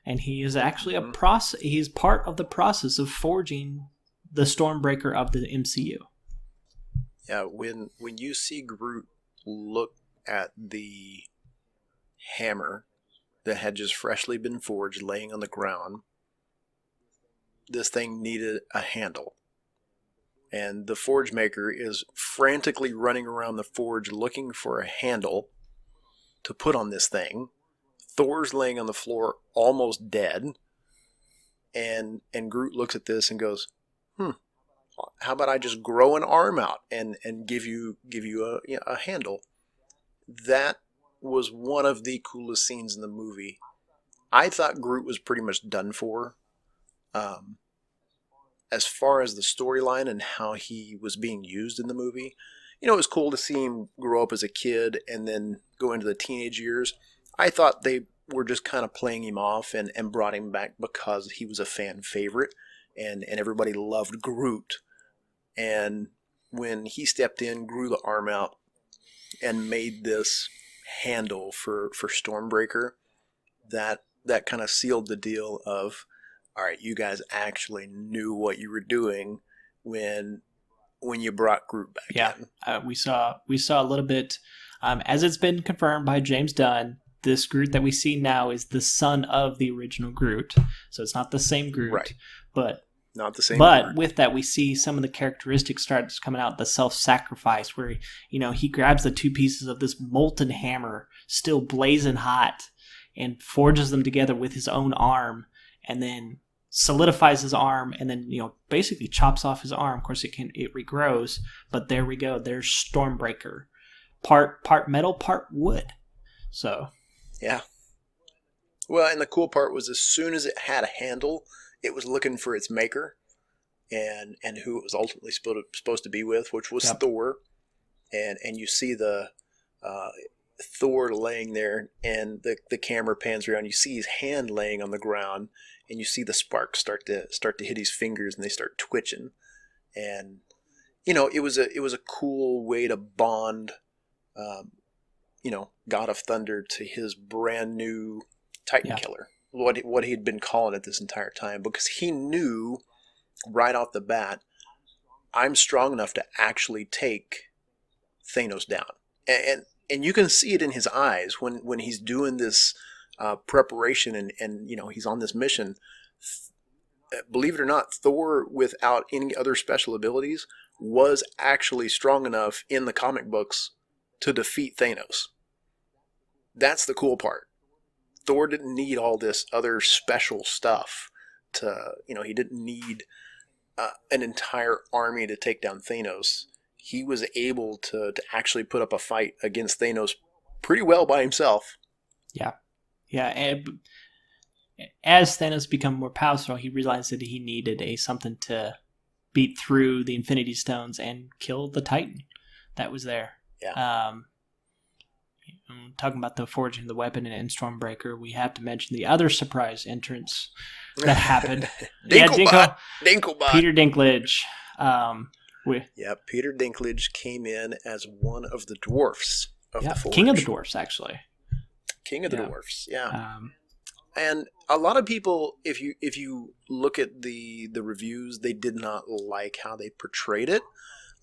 And he is actually he's part of the process of forging the Stormbreaker of the MCU. Yeah, when you see Groot look at the hammer that had just freshly been forged laying on the ground, this thing needed a handle. And the forge maker is frantically running around the forge looking for a handle to put on this thing. Thor's laying on the floor almost dead. And Groot looks at this and goes, how about I just grow an arm out and give you a handle? That was one of the coolest scenes in the movie. I thought Groot was pretty much done for. As far as the storyline and how he was being used in the movie, it was cool to see him grow up as a kid and then go into the teenage years. I thought they were just kind of playing him off and brought him back because he was a fan favorite and everybody loved Groot. And when he stepped in, grew the arm out, and made this handle for Stormbreaker, that kind of sealed the deal of, all right, you guys actually knew what you were doing when you brought Groot back in. We saw a little bit, as it's been confirmed by James Gunn, this Groot that we see now is the son of the original Groot. So it's not the same Groot. Right. But not the same But Groot. With that, we see some of the characteristics starts coming out, the self-sacrifice, where, he grabs the two pieces of this molten hammer, still blazing hot, and forges them together with his own arm, and then solidifies his arm, and then, basically chops off his arm. Of course, it regrows, but there we go. There's Stormbreaker. Part metal, part wood. So. Yeah. Well, and the cool part was as soon as it had a handle, it was looking for its maker and who it was ultimately supposed to be with, which was Thor. And you see the Thor laying there, and the camera pans around. You see his hand laying on the ground, and you see the sparks start to hit his fingers, and they start twitching. And it was a cool way to bond, God of Thunder to his brand new Titan Killer. What he'd been calling it this entire time, because he knew right off the bat, I'm strong enough to actually take Thanos down. And you can see it in his eyes when he's doing this preparation and he's on this mission. Believe it or not, Thor, without any other special abilities, was actually strong enough in the comic books to defeat Thanos. That's the cool part. Thor didn't need all this other special stuff to, he didn't need an entire army to take down Thanos. He was able to actually put up a fight against Thanos pretty well by himself. Yeah. Yeah. And as Thanos became more powerful, he realized that he needed something to beat through the Infinity Stones and kill the Titan that was there. Yeah. Talking about the forging of the weapon and Stormbreaker, we have to mention the other surprise entrance that happened. Dinklebot. Peter Dinklage. Peter Dinklage came in as one of the dwarfs of the Forge. King of the Dwarfs, actually. King of the Dwarfs, yeah. And a lot of people, if you look at the reviews, they did not like how they portrayed it.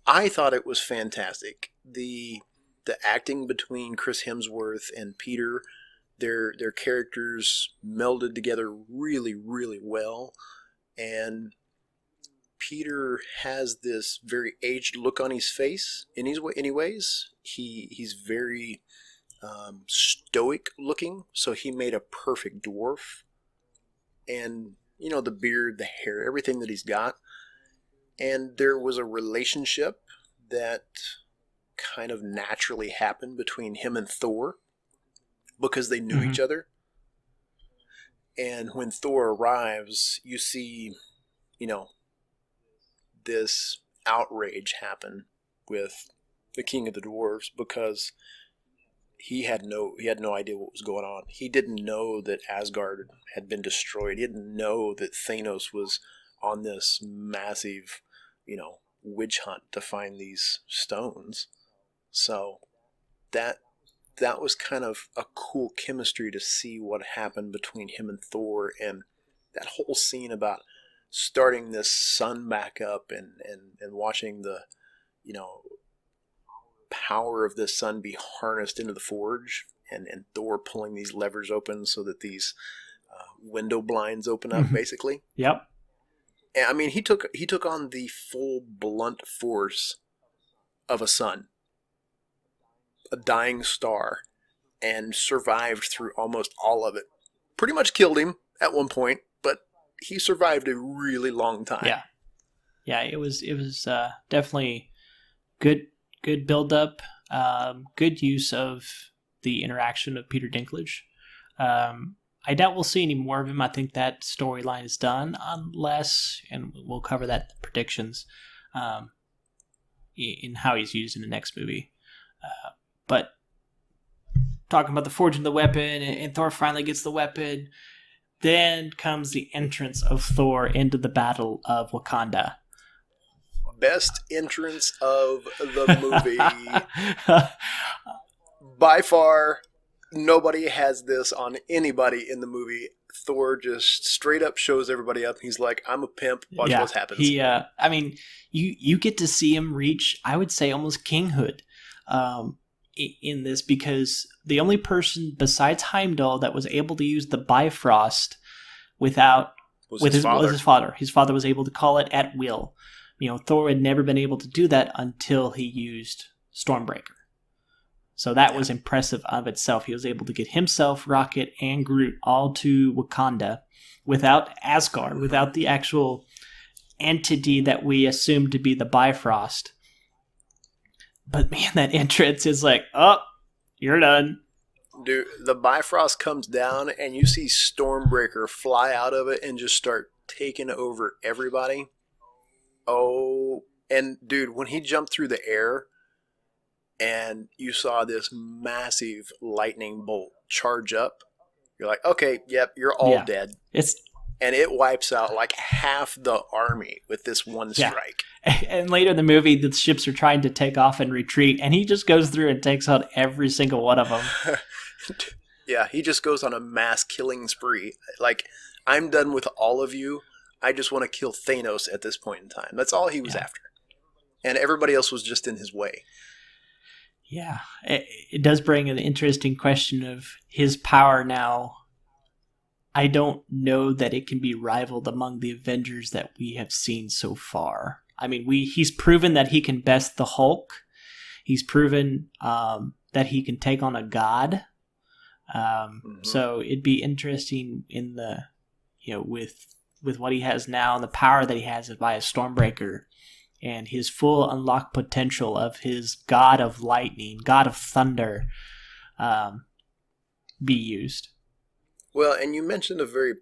I thought it was fantastic. The acting between Chris Hemsworth and Peter, their characters melded together really, really well. And Peter has this very aged look on his face. In any ways, he's very stoic looking, so he made a perfect dwarf. And, you know, the beard, the hair, everything that he's got. And there was a relationship that kind of naturally happened between him and Thor because they knew each other. And when Thor arrives, you see, you know, this outrage happen with the King of the Dwarves because he had no idea what was going on. He didn't know that Asgard had been destroyed. He didn't know that Thanos was on this massive, you know, witch hunt to find these stones. So that was kind of a cool chemistry to see what happened between him and Thor, and that whole scene about starting this sun back up and watching the, you know, power of the sun be harnessed into the forge, and Thor pulling these levers open so that these window blinds open up, basically. Yep. And, I mean, he took on the full blunt force of a sun, a dying star, and survived through almost all of it. Pretty much killed him at one point, but he survived a really long time. Yeah. It was definitely good build up, good use of the interaction of Peter Dinklage. I doubt we'll see any more of him. I think that storyline is done, unless, and we'll cover that in the predictions, in how he's used in the next movie. But talking about the forging the weapon, and Thor finally gets the weapon, then comes the entrance of Thor into the Battle of Wakanda. Best entrance of the movie. By far, nobody has this on anybody in the movie. Thor just straight up shows everybody up. He's like, I'm a pimp. Watch what happens. I mean, you get to see him reach, I would say, almost kinghood in this, because the only person besides Heimdall that was able to use the Bifrost was his father. His father was able to call it at will. You know, Thor had never been able to do that until he used Stormbreaker. So that was impressive of itself. He was able to get himself, Rocket, and Groot all to Wakanda without Asgard, without the actual entity that we assumed to be the Bifrost. But man, that entrance is like, oh, you're done. Dude, the Bifrost comes down and you see Stormbreaker fly out of it and just start taking over everybody. Oh, and dude, when he jumped through the air and you saw this massive lightning bolt charge up, you're like, okay, yep, you're all dead. And it wipes out like half the army with this one strike. And later in the movie, the ships are trying to take off and retreat, and he just goes through and takes out every single one of them. Yeah, he just goes on a mass killing spree. Like, I'm done with all of you. I just want to kill Thanos at this point in time. That's all he was after. And everybody else was just in his way. Yeah, it does bring an interesting question of his power now. I don't know that it can be rivaled among the Avengers that we have seen so far. I mean, he's proven that he can best the Hulk. He's proven that he can take on a god. So it'd be interesting in the, you know, with what he has now and the power that he has via Stormbreaker and his full unlocked potential of his god of lightning, god of thunder, be used. Well, and you mentioned a very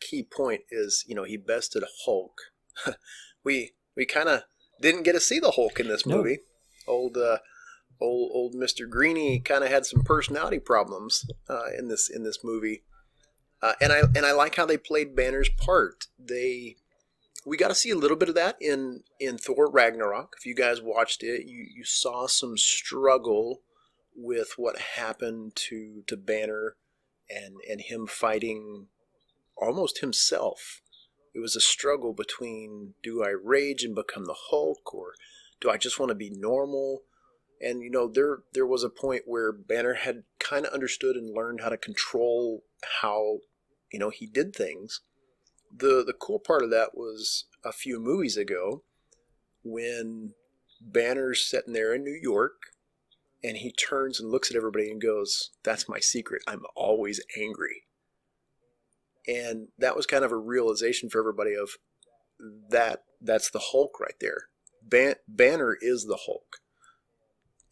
key point is, you know, he bested Hulk. we kind of didn't get to see the Hulk in this movie. Old Mr. Greeny kind of had some personality problems in this movie. And I like how they played Banner's part. We got to see a little bit of that in Thor Ragnarok. If you guys watched it, you saw some struggle with what happened to Banner and him fighting almost himself. It was a struggle between, do I rage and become the Hulk, or do I just want to be normal? And, you know, there was a point where Banner had kind of understood and learned how to control how, you know, he did things. The cool part of that was a few movies ago when Banner's sitting there in New York and he turns and looks at everybody and goes, "That's my secret. I'm always angry." And that was kind of a realization for everybody of that's the Hulk right there. Banner is the Hulk.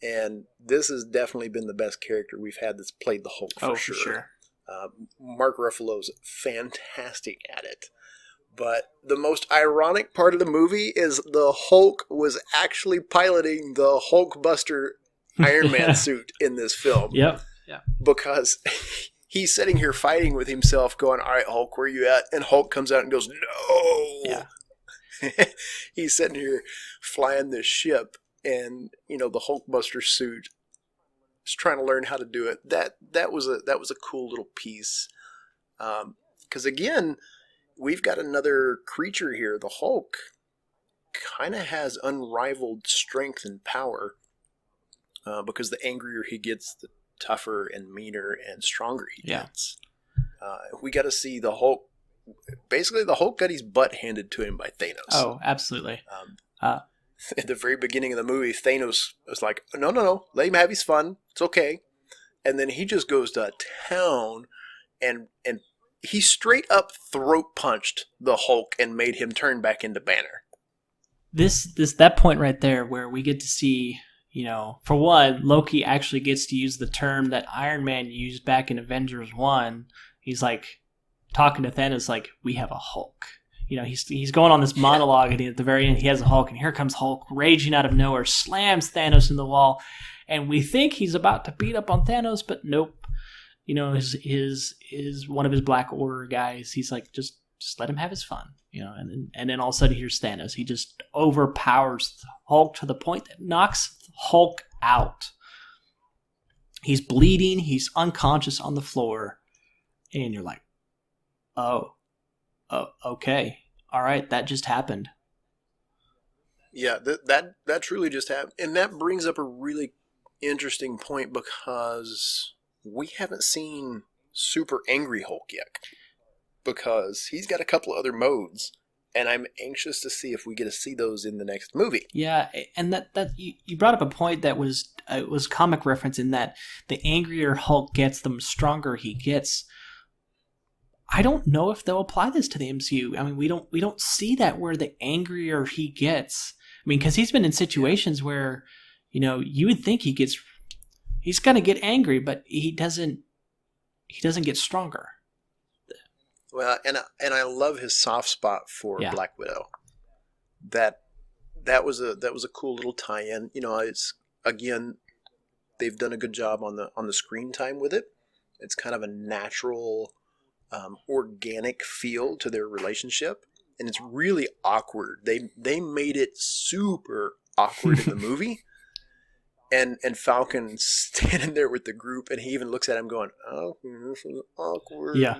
And this has definitely been the best character we've had that's played the Hulk for sure. For sure. Mark Ruffalo's fantastic at it. But the most ironic part of the movie is the Hulk was actually piloting the Hulkbuster Iron Man suit in this film. Yep. Yeah. Because he's sitting here fighting with himself going, "All right, Hulk, where you at?" And Hulk comes out and goes, "No." Yeah. He's sitting here flying this ship, and the Hulkbuster suit is trying to learn how to do it. That was a cool little piece. Because again, we've got another creature here. The Hulk kind of has unrivaled strength and power, because the angrier he gets, the tougher and meaner and stronger he gets. We got to see the Hulk. Basically, the Hulk got his butt handed to him by Thanos. Oh, absolutely. At the very beginning of the movie, Thanos was like, no, let him have his fun. It's okay. And then he just goes to town, and he straight up throat punched the Hulk and made him turn back into Banner. That point right there where we get to see, for one, Loki actually gets to use the term that Iron Man used back in Avengers 1. He's like talking to Thanos like, "We have a Hulk." He's going on this monologue, and at the very end he has a Hulk, and here comes Hulk raging out of nowhere, slams Thanos in the wall, and we think he's about to beat up on Thanos, but nope. His one of his Black Order guys, he's like, just let him have his fun, and then all of a sudden here's Thanos. He just overpowers Hulk to the point that knocks Hulk out. He's bleeding, he's unconscious on the floor, and you're like, oh, okay. All right, that just happened. Yeah, that truly just happened. And that brings up a really interesting point, because we haven't seen Super Angry Hulk yet. Because he's got a couple of other modes, and I'm anxious to see if we get to see those in the next movie. Yeah, and that you brought up a point that was comic reference, in that the angrier Hulk gets, the stronger he gets. I don't know if they'll apply this to the MCU. I mean, we don't see that, where the angrier he gets. I mean, because he's been in situations where, you would think he's gonna get angry, but he doesn't get stronger. Well, and I love his soft spot for Black Widow. That was a cool little tie-in. It's, again, they've done a good job on the screen time with it. It's kind of a natural, organic feel to their relationship, and it's really awkward. They made it super awkward in the movie, and Falcon's standing there with the group, and he even looks at him going, "Oh, this is awkward." Yeah,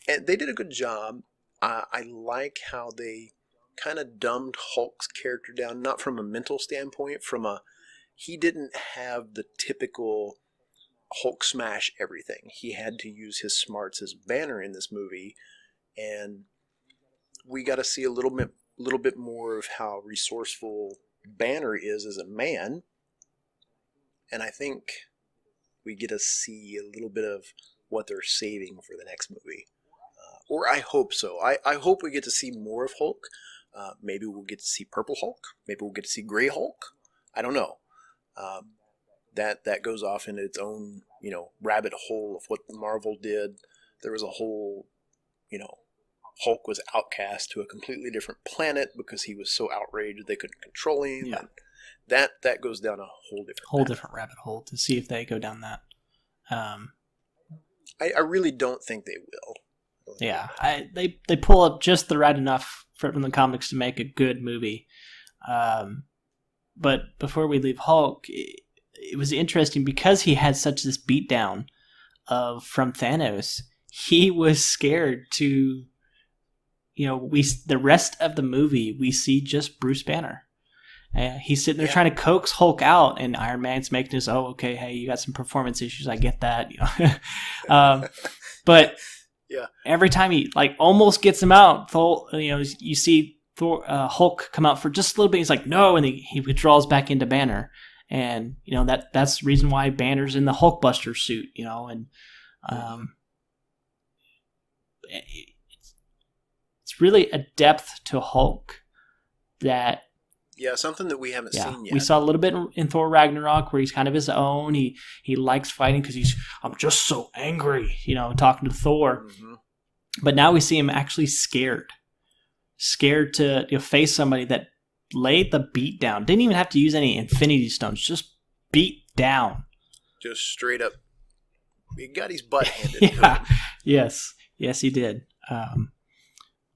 and they did a good job. I like how they kind of dumbed Hulk's character down, not from a mental standpoint, he didn't have the typical Hulk smash everything. He had to use his smarts as Banner in this movie, and we got to see a little bit more of how resourceful Banner is as a man, and I think we get to see a little bit of what they're saving for the next movie, or I hope so. I hope we get to see more of Hulk. Maybe we'll get to see Purple Hulk. Maybe we'll get to see Gray Hulk. I don't know. That goes off into its own, rabbit hole of what Marvel did. There was a whole, Hulk was outcast to a completely different planet because he was so outraged they couldn't control him. Yeah. And that goes down a whole different rabbit hole to see if they go down that. I really don't think they will. Yeah, they pull up just the right enough from the comics to make a good movie. But before we leave Hulk, it was interesting because he had such this beatdown from Thanos. He was scared to, the rest of the movie we see just Bruce Banner. He's sitting there trying to coax Hulk out, and Iron Man's making his, okay, hey, you got some performance issues, I get that. But every time he almost gets him out, you see Hulk come out for just a little bit. He's like, no, and he withdraws back into Banner. And that's the reason why Banner's in the Hulkbuster suit, and it's really a depth to Hulk that something that we haven't seen yet. We saw a little bit in Thor Ragnarok where he's kind of his own. He likes fighting because I'm just so angry, talking to Thor. Mm-hmm. But now we see him actually scared to face somebody that laid the beat down. Didn't even have to use any Infinity Stones, just beat down. Just straight up. He got his butt handed to him. Yes, he did.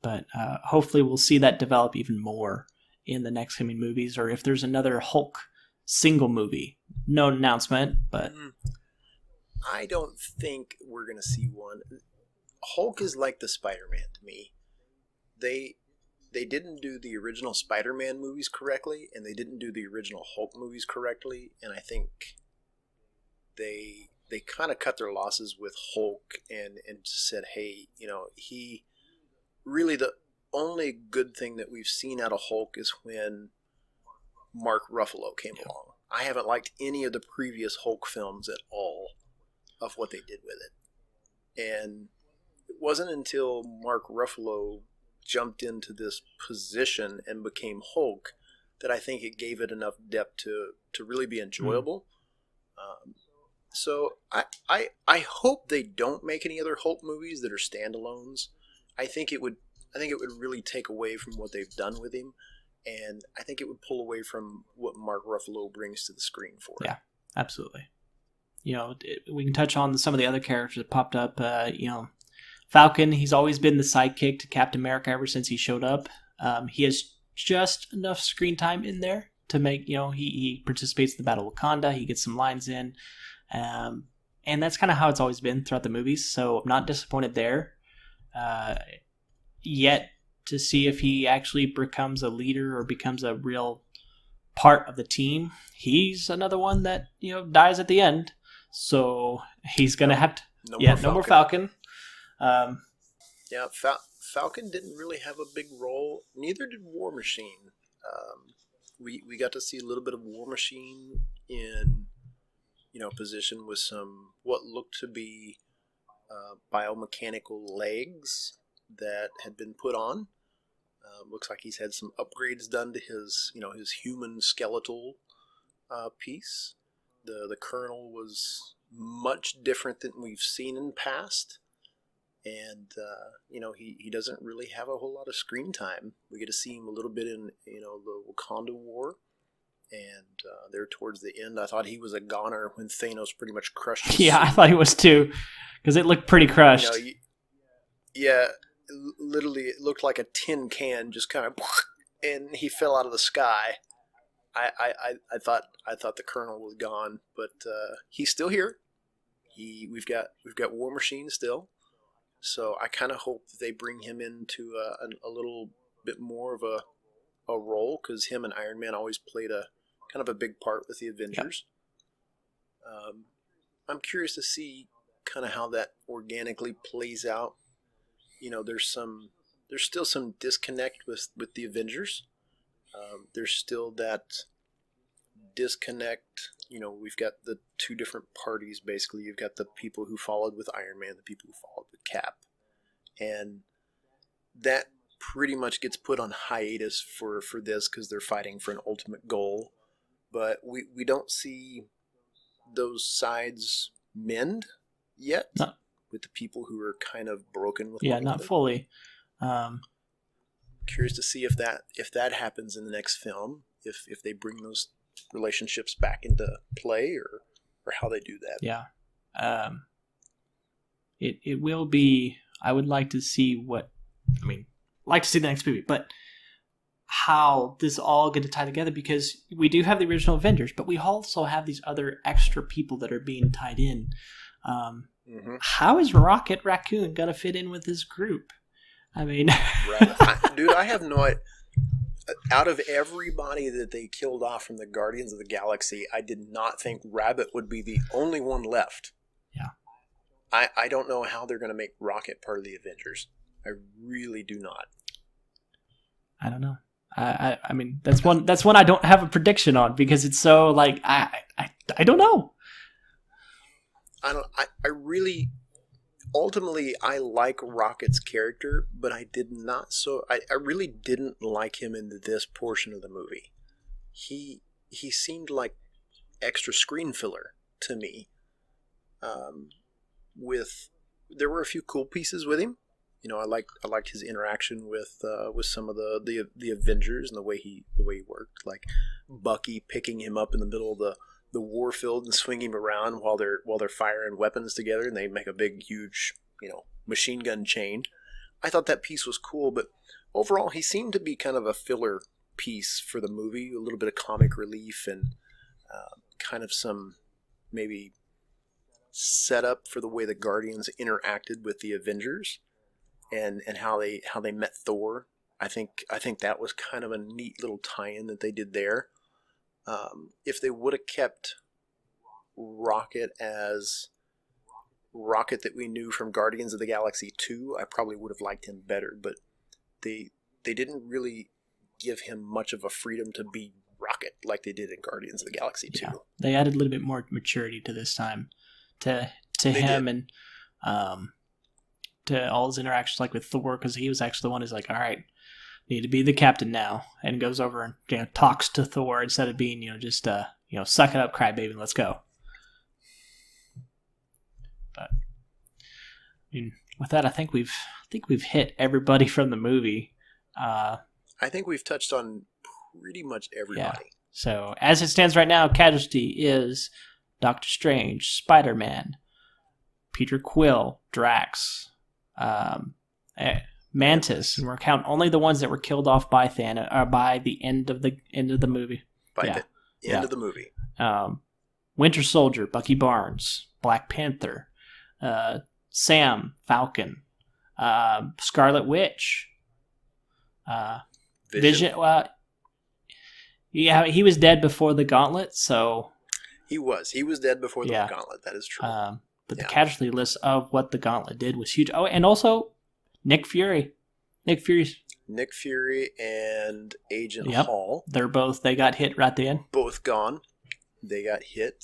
But hopefully we'll see that develop even more in the next coming movies, or if there's another Hulk single movie. No announcement, but I don't think we're going to see one. Hulk is like the Spider-Man to me. They didn't do the original Spider-Man movies correctly, and they didn't do the original Hulk movies correctly, and I think they kind of cut their losses with Hulk and said, hey, he really, the only good thing that we've seen out of Hulk is when Mark Ruffalo came along. I haven't liked any of the previous Hulk films at all of what they did with it. And it wasn't until Mark Ruffalo jumped into this position and became Hulk that I think it gave it enough depth to really be enjoyable. So I hope they don't make any other Hulk movies that are standalones. I think it would really take away from what they've done with him, and I think it would pull away from what Mark Ruffalo brings to the screen for it. Yeah, absolutely. We can touch on some of the other characters that popped up. Falcon, he's always been the sidekick to Captain America ever since he showed up. He has just enough screen time in there to make, he participates in the Battle of Wakanda. He gets some lines in. And that's kind of how it's always been throughout the movies. So I'm not disappointed there. Yet to see if he actually becomes a leader or becomes a real part of the team. He's another one that, dies at the end. So he's going to have to... No more Falcon. Falcon didn't really have a big role. Neither did War Machine. We got to see a little bit of War Machine in position with some what looked to be biomechanical legs that had been put on. Looks like he's had some upgrades done to his human skeletal piece. The Colonel was much different than we've seen in the past. And, he doesn't really have a whole lot of screen time. We get to see him a little bit in, the Wakanda War. And there towards the end, I thought he was a goner when Thanos pretty much crushed him. Yeah, I thought he was too, because it looked pretty crushed. Literally, it looked like a tin can just kind of, and he fell out of the sky. I thought the Colonel was gone, but he's still here. We've got War Machine still. So I kind of hope that they bring him into a little bit more of a role, because him and Iron Man always played a kind of a big part with the Avengers. Yep. I'm curious to see kind of how that organically plays out. There's still some disconnect with the Avengers. There's still that disconnect. We've got the two different parties, basically. You've got the people who followed with Iron Man, the people who followed with Cap. And that pretty much gets put on hiatus for this because they're fighting for an ultimate goal. But we don't see those sides mend yet with the people who are kind of broken with one another. Not fully. Curious to see if that happens in the next film, if they bring those relationships back into play, or how they do that. Yeah. It will be... I would like to see the next movie, but how this all get to tie together, because we do have the original Avengers, but we also have these other extra people that are being tied in. How is Rocket Raccoon going to fit in with this group? Dude, I have no idea. Out of everybody that they killed off from the Guardians of the Galaxy, I did not think Rabbit would be the only one left. Yeah. I don't know how they're going to make Rocket part of the Avengers. I really do not. I don't know. I mean, that's one I don't have a prediction on because it's so like I don't know. I really ultimately I like Rocket's character, but I really didn't like him in this portion of the movie. He seemed like extra screen filler to me. With there were a few cool pieces with him. I liked his interaction with some of the Avengers and the way he worked, like Bucky picking him up in the middle of the war field and swinging him around while they're firing weapons together, and they make a big huge machine gun chain. I thought that piece was cool, but overall he seemed to be kind of a filler piece for the movie, a little bit of comic relief and kind of some maybe setup for the way the Guardians interacted with the Avengers. And how they met Thor. I think that was kind of a neat little tie-in that they did there. If they would have kept Rocket as Rocket that we knew from Guardians of the Galaxy 2, I probably would have liked him better. But they didn't really give him much of a freedom to be Rocket like they did in Guardians of the Galaxy 2. Yeah. They added a little bit more maturity to this time to him did. And to all his interactions, like with Thor, because he was actually the one who's like, all right, need to be the captain now, and goes over and talks to Thor instead of being just suck it up, crybaby, let's go. But I mean, with that, I think we've hit everybody from the movie. I think we've touched on pretty much everybody. Yeah. So as it stands right now, Casualty is Doctor Strange, Spider-Man, Peter Quill, Drax, Mantis, and we're counting only the ones that were killed off by Thanos by the end of the movie. The end of the movie. Winter Soldier, Bucky Barnes, Black Panther, Sam, Falcon, Scarlet Witch, Vision. Well, yeah, he was dead before the Gauntlet, so he was dead before the Gauntlet. That is true. But the casualty list of what the Gauntlet did was huge. Oh, and also Nick Fury. Nick Fury and Agent Hall. They got hit right at the end. Both gone. They got hit.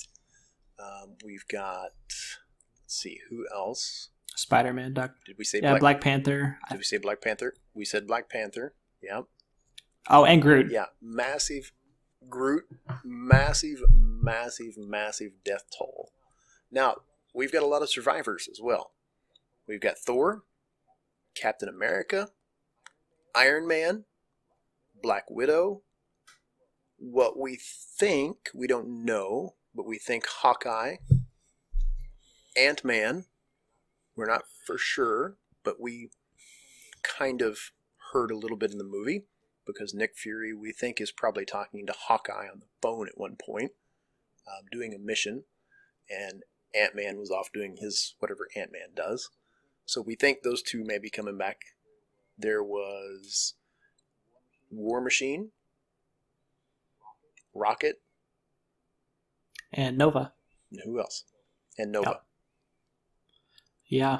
We've got, let's see, who else? Spider-Man, Did we say Black Panther? Did we say Black Panther? We said Black Panther. Yeah. Oh, and Groot. Yeah, massive Groot, massive death toll. Now, we've got a lot of survivors as well. We've got Thor, Captain America, Iron Man, Black Widow, what we think, we don't know, but we think Hawkeye, Ant-Man, we're not for sure, but we kind of heard a little bit in the movie, because Nick Fury, we think, is probably talking to Hawkeye on the phone at one point, doing a mission, and Ant-Man was off doing his whatever Ant-Man does. So we think those two may be coming back. There was War Machine, Rocket, and Nova. And who else? And Nova. Yep. Yeah.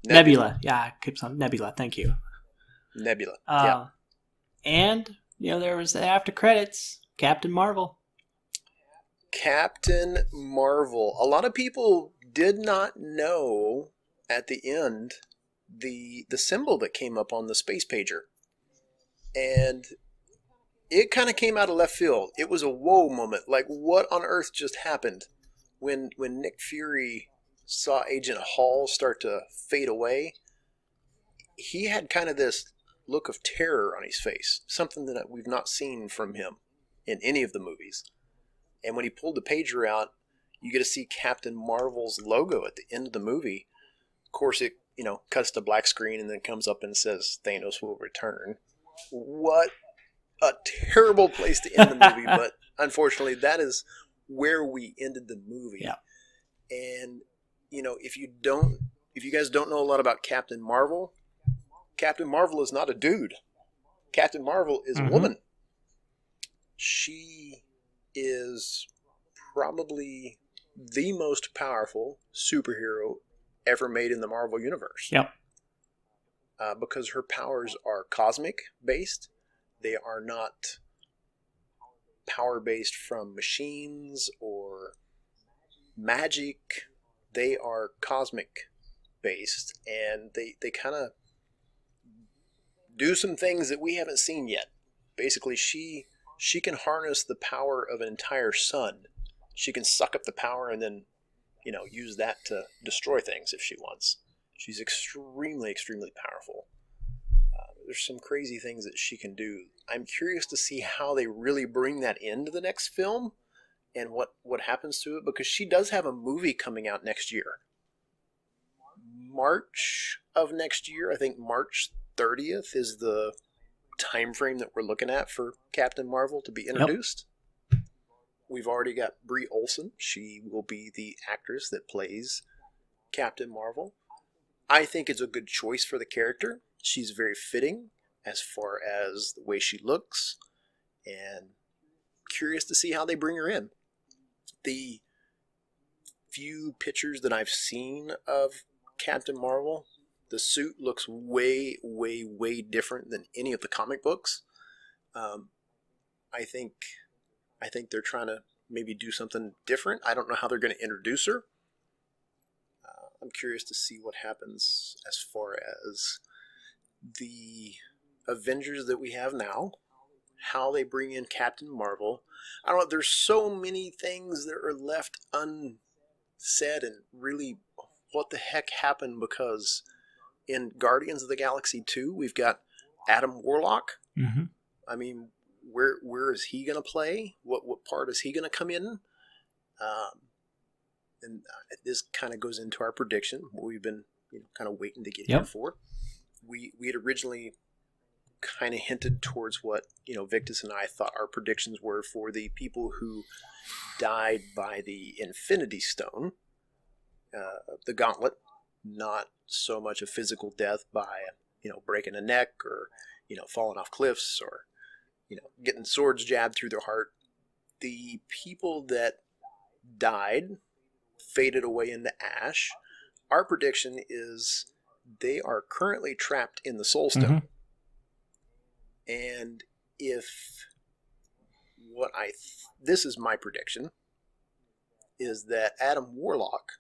Nebula. Yeah, I keep on Nebula. Thank you. Nebula. Yeah. And there was the after credits. Captain Marvel. Captain Marvel. A lot of people did not know at the end the symbol that came up on the space pager. And it kind of came out of left field. It was a whoa moment. Like, what on earth just happened? When Nick Fury saw Agent Hall start to fade away, he had kind of this look of terror on his face. Something that we've not seen from him in any of the movies. And when he pulled the pager out, you get to see Captain Marvel's logo at the end of the movie. Of course, it cuts to black screen and then comes up and says Thanos will return. What a terrible place to end the movie, but unfortunately, that is where we ended the movie. Yeah. And if you guys don't know a lot about Captain Marvel is not a dude. Captain Marvel is a woman. She is probably the most powerful superhero ever made in the Marvel Universe. Yep. Because her powers are cosmic based. They are not power-based from machines or magic. They are cosmic-based, and they kind of do some things that we haven't seen yet. Basically, she can harness the power of an entire sun. She can suck up the power and then, use that to destroy things if she wants. She's extremely, extremely powerful. There's some crazy things that she can do. I'm curious to see how they really bring that into the next film and what happens to it, because she does have a movie coming out next year. March of next year, I think March 30th is the time frame that we're looking at for Captain Marvel to be introduced. Yep. We've already got Brie Olson. She will be the actress that plays Captain Marvel. I think it's a good choice for the character. She's very fitting as far as the way she looks, and curious to see how they bring her in. The few pictures that I've seen of Captain Marvel, the suit looks way, way, way different than any of the comic books. I think they're trying to maybe do something different. I don't know how they're going to introduce her. I'm curious to see what happens as far as the Avengers that we have now, how they bring in Captain Marvel. I don't know, there's so many things that are left unsaid, and really what the heck happened, because in Guardians of the Galaxy 2, we've got Adam Warlock. Mm-hmm. I mean, where is he going to play? What part is he going to come in? And this kind of goes into our prediction, what we've been kind of waiting to get here for. We had originally kind of hinted towards what Victus and I thought our predictions were for the people who died by the Infinity Stone, the Gauntlet. Not so much a physical death by breaking a neck or falling off cliffs or getting swords jabbed through their heart. The people that died faded away into ash. Our prediction is they are currently trapped in the Soul Stone. Mm-hmm. And if this is my prediction, is that Adam Warlock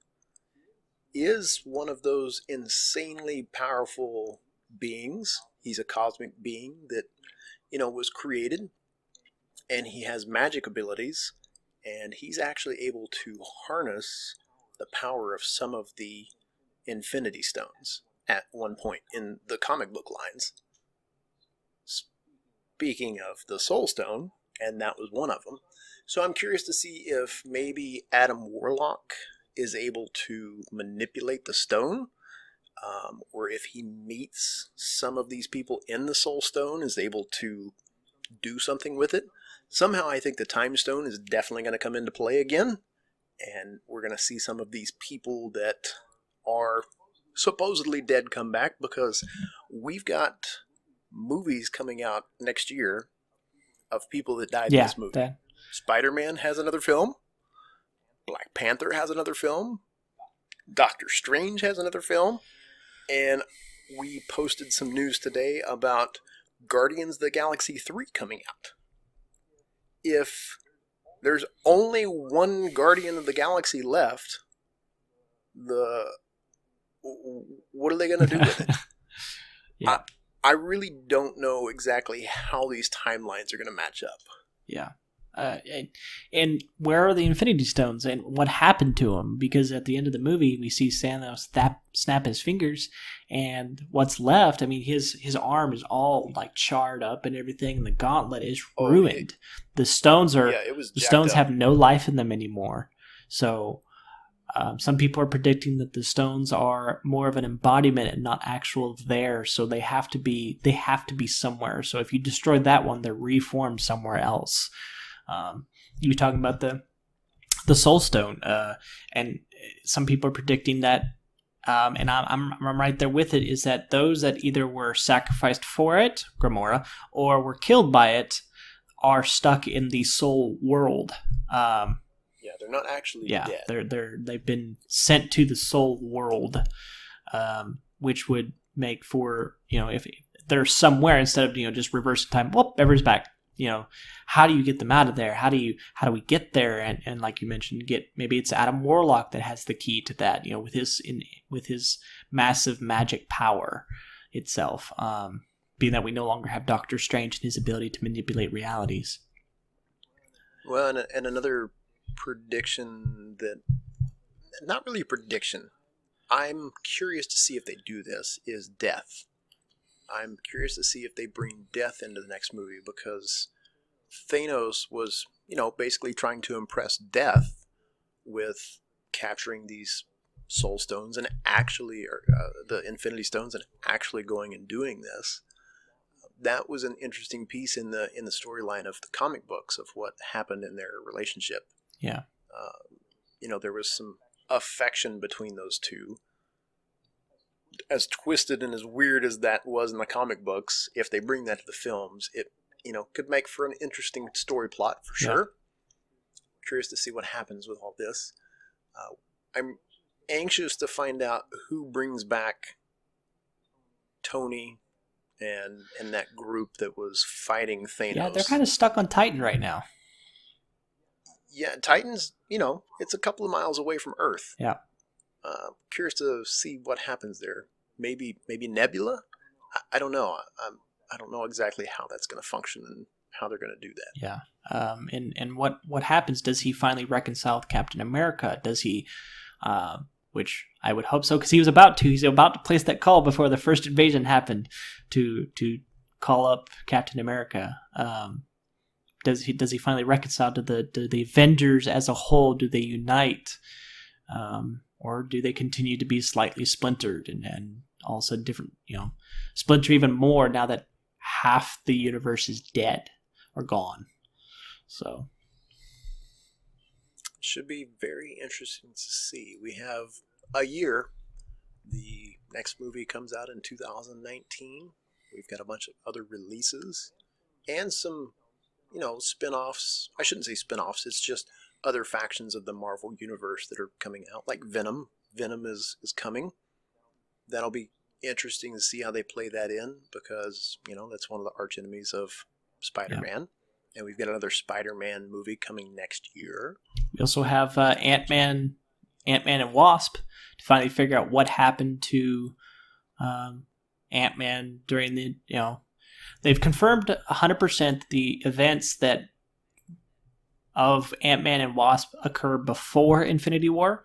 is one of those insanely powerful beings. He's a cosmic being that, was created, and he has magic abilities, and he's actually able to harness the power of some of the Infinity Stones at one point in the comic book lines. Speaking of the Soul Stone, and that was one of them. So I'm curious to see if maybe Adam Warlock is able to manipulate the stone, or if he meets some of these people in the Soul Stone, is able to do something with it. Somehow I think the Time Stone is definitely going to come into play again, and we're going to see some of these people that are supposedly dead come back, because we've got movies coming out next year of people that died in this movie. Spider-Man has another film. Black Panther has another film. Doctor Strange has another film. And we posted some news today about Guardians of the Galaxy 3 coming out. If there's only one Guardian of the Galaxy left, what are they going to do with it? I really don't know exactly how these timelines are going to match up. Yeah. And where are the Infinity Stones, and what happened to them? Because at the end of the movie, we see Thanos snap his fingers, and what's left, I mean, his arm is all like charred up and everything, and the gauntlet is ruined. The stones have no life in them anymore. So some people are predicting that the stones are more of an embodiment and not actual there. So they have to be somewhere. So if you destroy that one, they're reformed somewhere else. You were talking about the Soul Stone, and some people are predicting that, and I'm right there with it, is that those that either were sacrificed for it, Gamora, or were killed by it, are stuck in the soul world. They're not actually dead. They've been sent to the soul world, which would make for, if they're somewhere instead of just reversing time. Whoop, everybody's back. How do you get them out of there? How do we get there? And like you mentioned, maybe it's Adam Warlock that has the key to that. With his massive magic power itself. Being that we no longer have Doctor Strange and his ability to manipulate realities. Well, and another prediction that, not really a prediction, I'm curious to see if they do this, is death. I'm curious to see if they bring death into the next movie, because Thanos was, basically trying to impress death with capturing these Soul Stones and actually, or the Infinity Stones, and actually going and doing this. That was an interesting piece in the storyline of the comic books of what happened in their relationship. Yeah. There was some affection between those two. As twisted and as weird as that was in the comic books, if they bring that to the films, it could make for an interesting story plot for sure. Yeah. Curious to see what happens with all this. I'm anxious to find out who brings back Tony and that group that was fighting Thanos. Yeah, they're kind of stuck on Titan right now. Yeah, Titan's, it's a couple of miles away from Earth. Yeah. Curious to see what happens there. Maybe Nebula? I don't know. I don't know exactly how that's going to function and how they're going to do that. Yeah. And what happens? Does he finally reconcile with Captain America? Does he... which I would hope so, because he's about to place that call before the first invasion happened to call up Captain America. Does he finally reconcile to the Avengers as a whole? Do they unite, or do they continue to be slightly splintered and all of a sudden different? Splinter even more now that half the universe is dead or gone. So. Should be very interesting to see. We have a year. The next movie comes out in 2019. We've got a bunch of other releases and some, spin-offs. I shouldn't say spin-offs. It's just other factions of the Marvel universe that are coming out, like Venom. Venom is coming. That'll be interesting to see how they play that in, because, that's one of the arch enemies of Spider-Man. Yeah. And we've got another Spider-Man movie coming next year. We also have Ant-Man and Wasp to finally figure out what happened to Ant-Man during the, they've confirmed 100% the events that of Ant-Man and Wasp occur before Infinity War,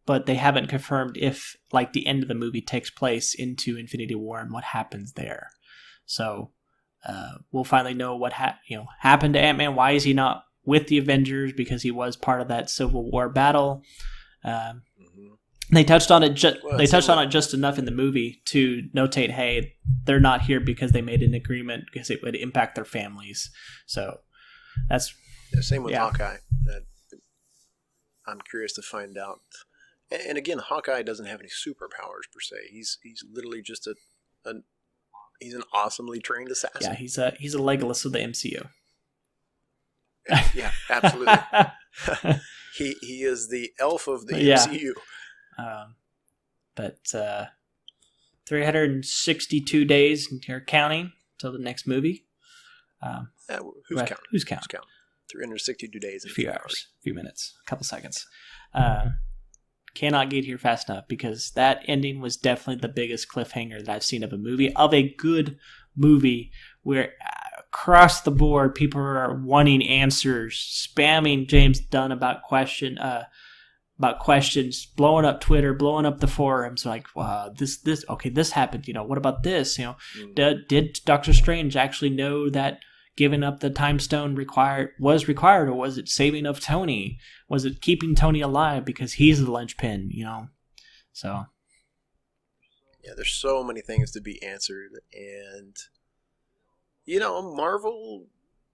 but they haven't confirmed if, the end of the movie takes place into Infinity War and what happens there. So... we'll finally know what happened to Ant-Man. Why is he not with the Avengers? Because he was part of that Civil War battle. They touched on it. On it just enough in the movie to notate, hey, they're not here because they made an agreement because it would impact their families. So that's same with Hawkeye. I'm curious to find out. And again, Hawkeye doesn't have any superpowers per se. He's literally just he's an awesomely trained assassin. Yeah, he's a Legolas of the MCU. Yeah, absolutely. he is the elf of the MCU. But 362 days you're counting till the next movie. Who's counting? Who's counting? 362 days and a few hours, a few minutes, a couple seconds. Cannot get here fast enough, because that ending was definitely the biggest cliffhanger that I've seen of a movie, of a good movie, where across the board people are wanting answers, spamming James Dunn about questions, blowing up Twitter, blowing up the forums, like, wow, this happened. What about this? Did Doctor Strange actually know that giving up the time stone was required, or was it saving of Tony? Was it keeping Tony alive because he's the linchpin? So yeah, there's so many things to be answered, and Marvel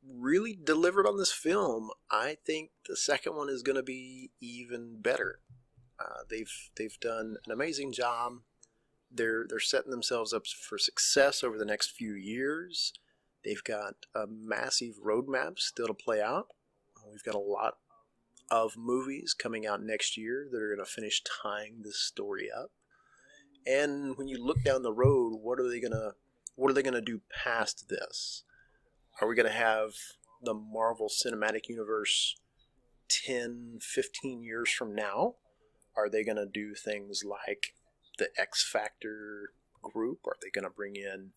really delivered on this film. I think the second one is going to be even better. They've done an amazing job. They're setting themselves up for success over the next few years. They've got a massive roadmap still to play out. We've got a lot of movies coming out next year that are going to finish tying this story up. And when you look down the road, what are they going to what are they going to do past this? Are we going to have the Marvel Cinematic Universe 10, 15 years from now? Are they going to do things like the X Factor group? Are they going to bring in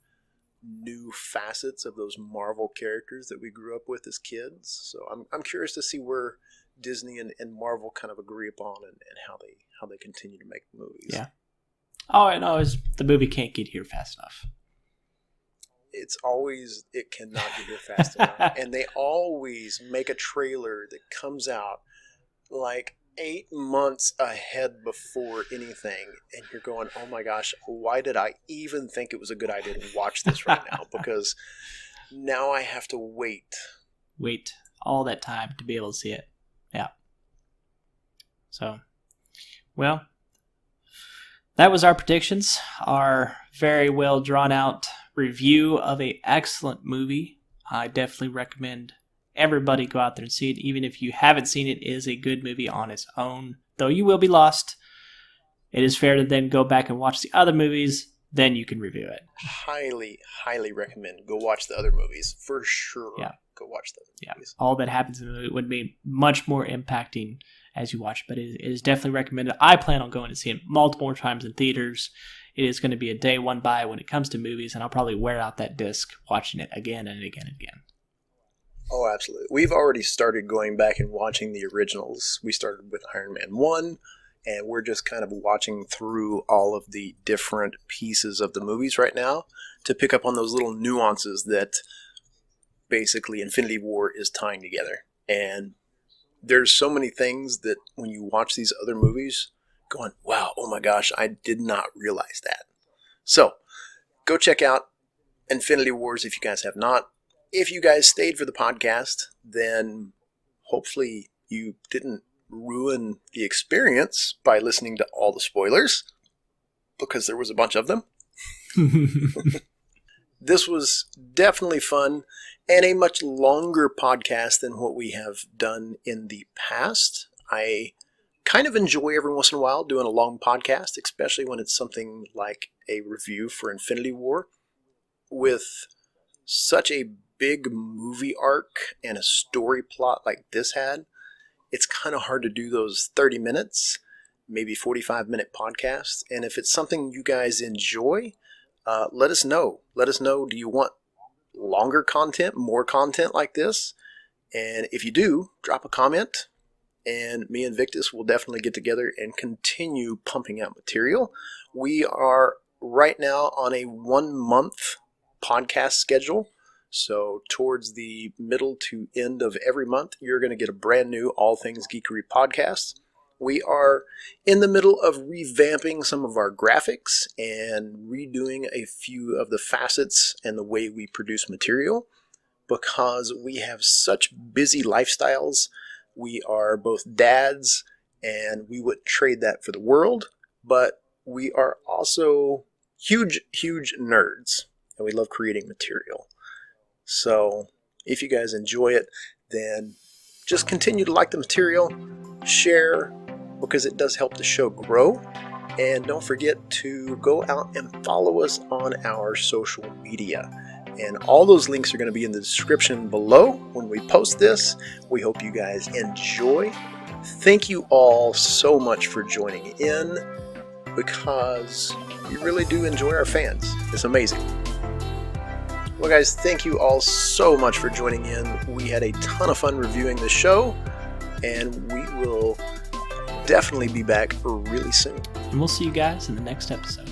new facets of those Marvel characters that we grew up with as kids? So I'm curious to see where Disney and Marvel kind of agree upon and how they continue to make movies. Yeah. All I know is the movie can't get here fast enough. It cannot get here fast enough. And they always make a trailer that comes out like 8 months ahead before anything. And you're going, oh my gosh, why did I even think it was a good idea to watch this right now? Because now I have to wait. Wait all that time to be able to see it. Yeah. So, well, that was our predictions. Our very well drawn out review of an excellent movie. I definitely recommend everybody go out there and see it. Even if you haven't seen it, it is a good movie on its own. Though you will be lost, it is fair to then go back and watch the other movies. Then you can review it. Highly, highly recommend. Go watch the other movies. For sure. Yeah. Go watch the other movies. All that happens in the movie would be much more impacting as you watch. But it is definitely recommended. I plan on going to see it multiple times in theaters. It is going to be a day one by when it comes to movies, and I'll probably wear out that disc watching it again and again and again. Oh, absolutely. We've already started going back and watching the originals. We started with Iron Man 1, and we're just kind of watching through all of the different pieces of the movies right now to pick up on those little nuances that basically Infinity War is tying together. And there's so many things that when you watch these other movies, going, wow, oh my gosh, I did not realize that. So, go check out Infinity Wars if you guys have not. If you guys stayed for the podcast, then hopefully you didn't ruin the experience by listening to all the spoilers, because there was a bunch of them. This was definitely fun and a much longer podcast than what we have done in the past. I kind of enjoy every once in a while doing a long podcast, especially when it's something like a review for Infinity War. With such a big movie arc and a story plot like this had, it's kind of hard to do those 30 minutes, maybe 45-minute podcasts. And if it's something you guys enjoy, let us know. Let us know, do you want longer content, more content like this? And if you do, drop a comment. And me and Victus will definitely get together and continue pumping out material. We are right now on a 1-month podcast schedule. So towards the middle to end of every month, you're going to get a brand new All Things Geekery podcast. We are in the middle of revamping some of our graphics and redoing a few of the facets and the way we produce material, because we have such busy lifestyles. We are both dads, and we wouldn't trade that for the world, but we are also huge, huge nerds, and we love creating material. So if you guys enjoy it, then just continue to like the material, share, because it does help the show grow, and don't forget to go out and follow us on our social media. And all those links are going to be in the description below when we post this. We hope you guys enjoy. Thank you all so much for joining in, because we really do enjoy our fans. It's amazing. Well, guys, thank you all so much for joining in. We had a ton of fun reviewing the show, and we will definitely be back really soon. And we'll see you guys in the next episode.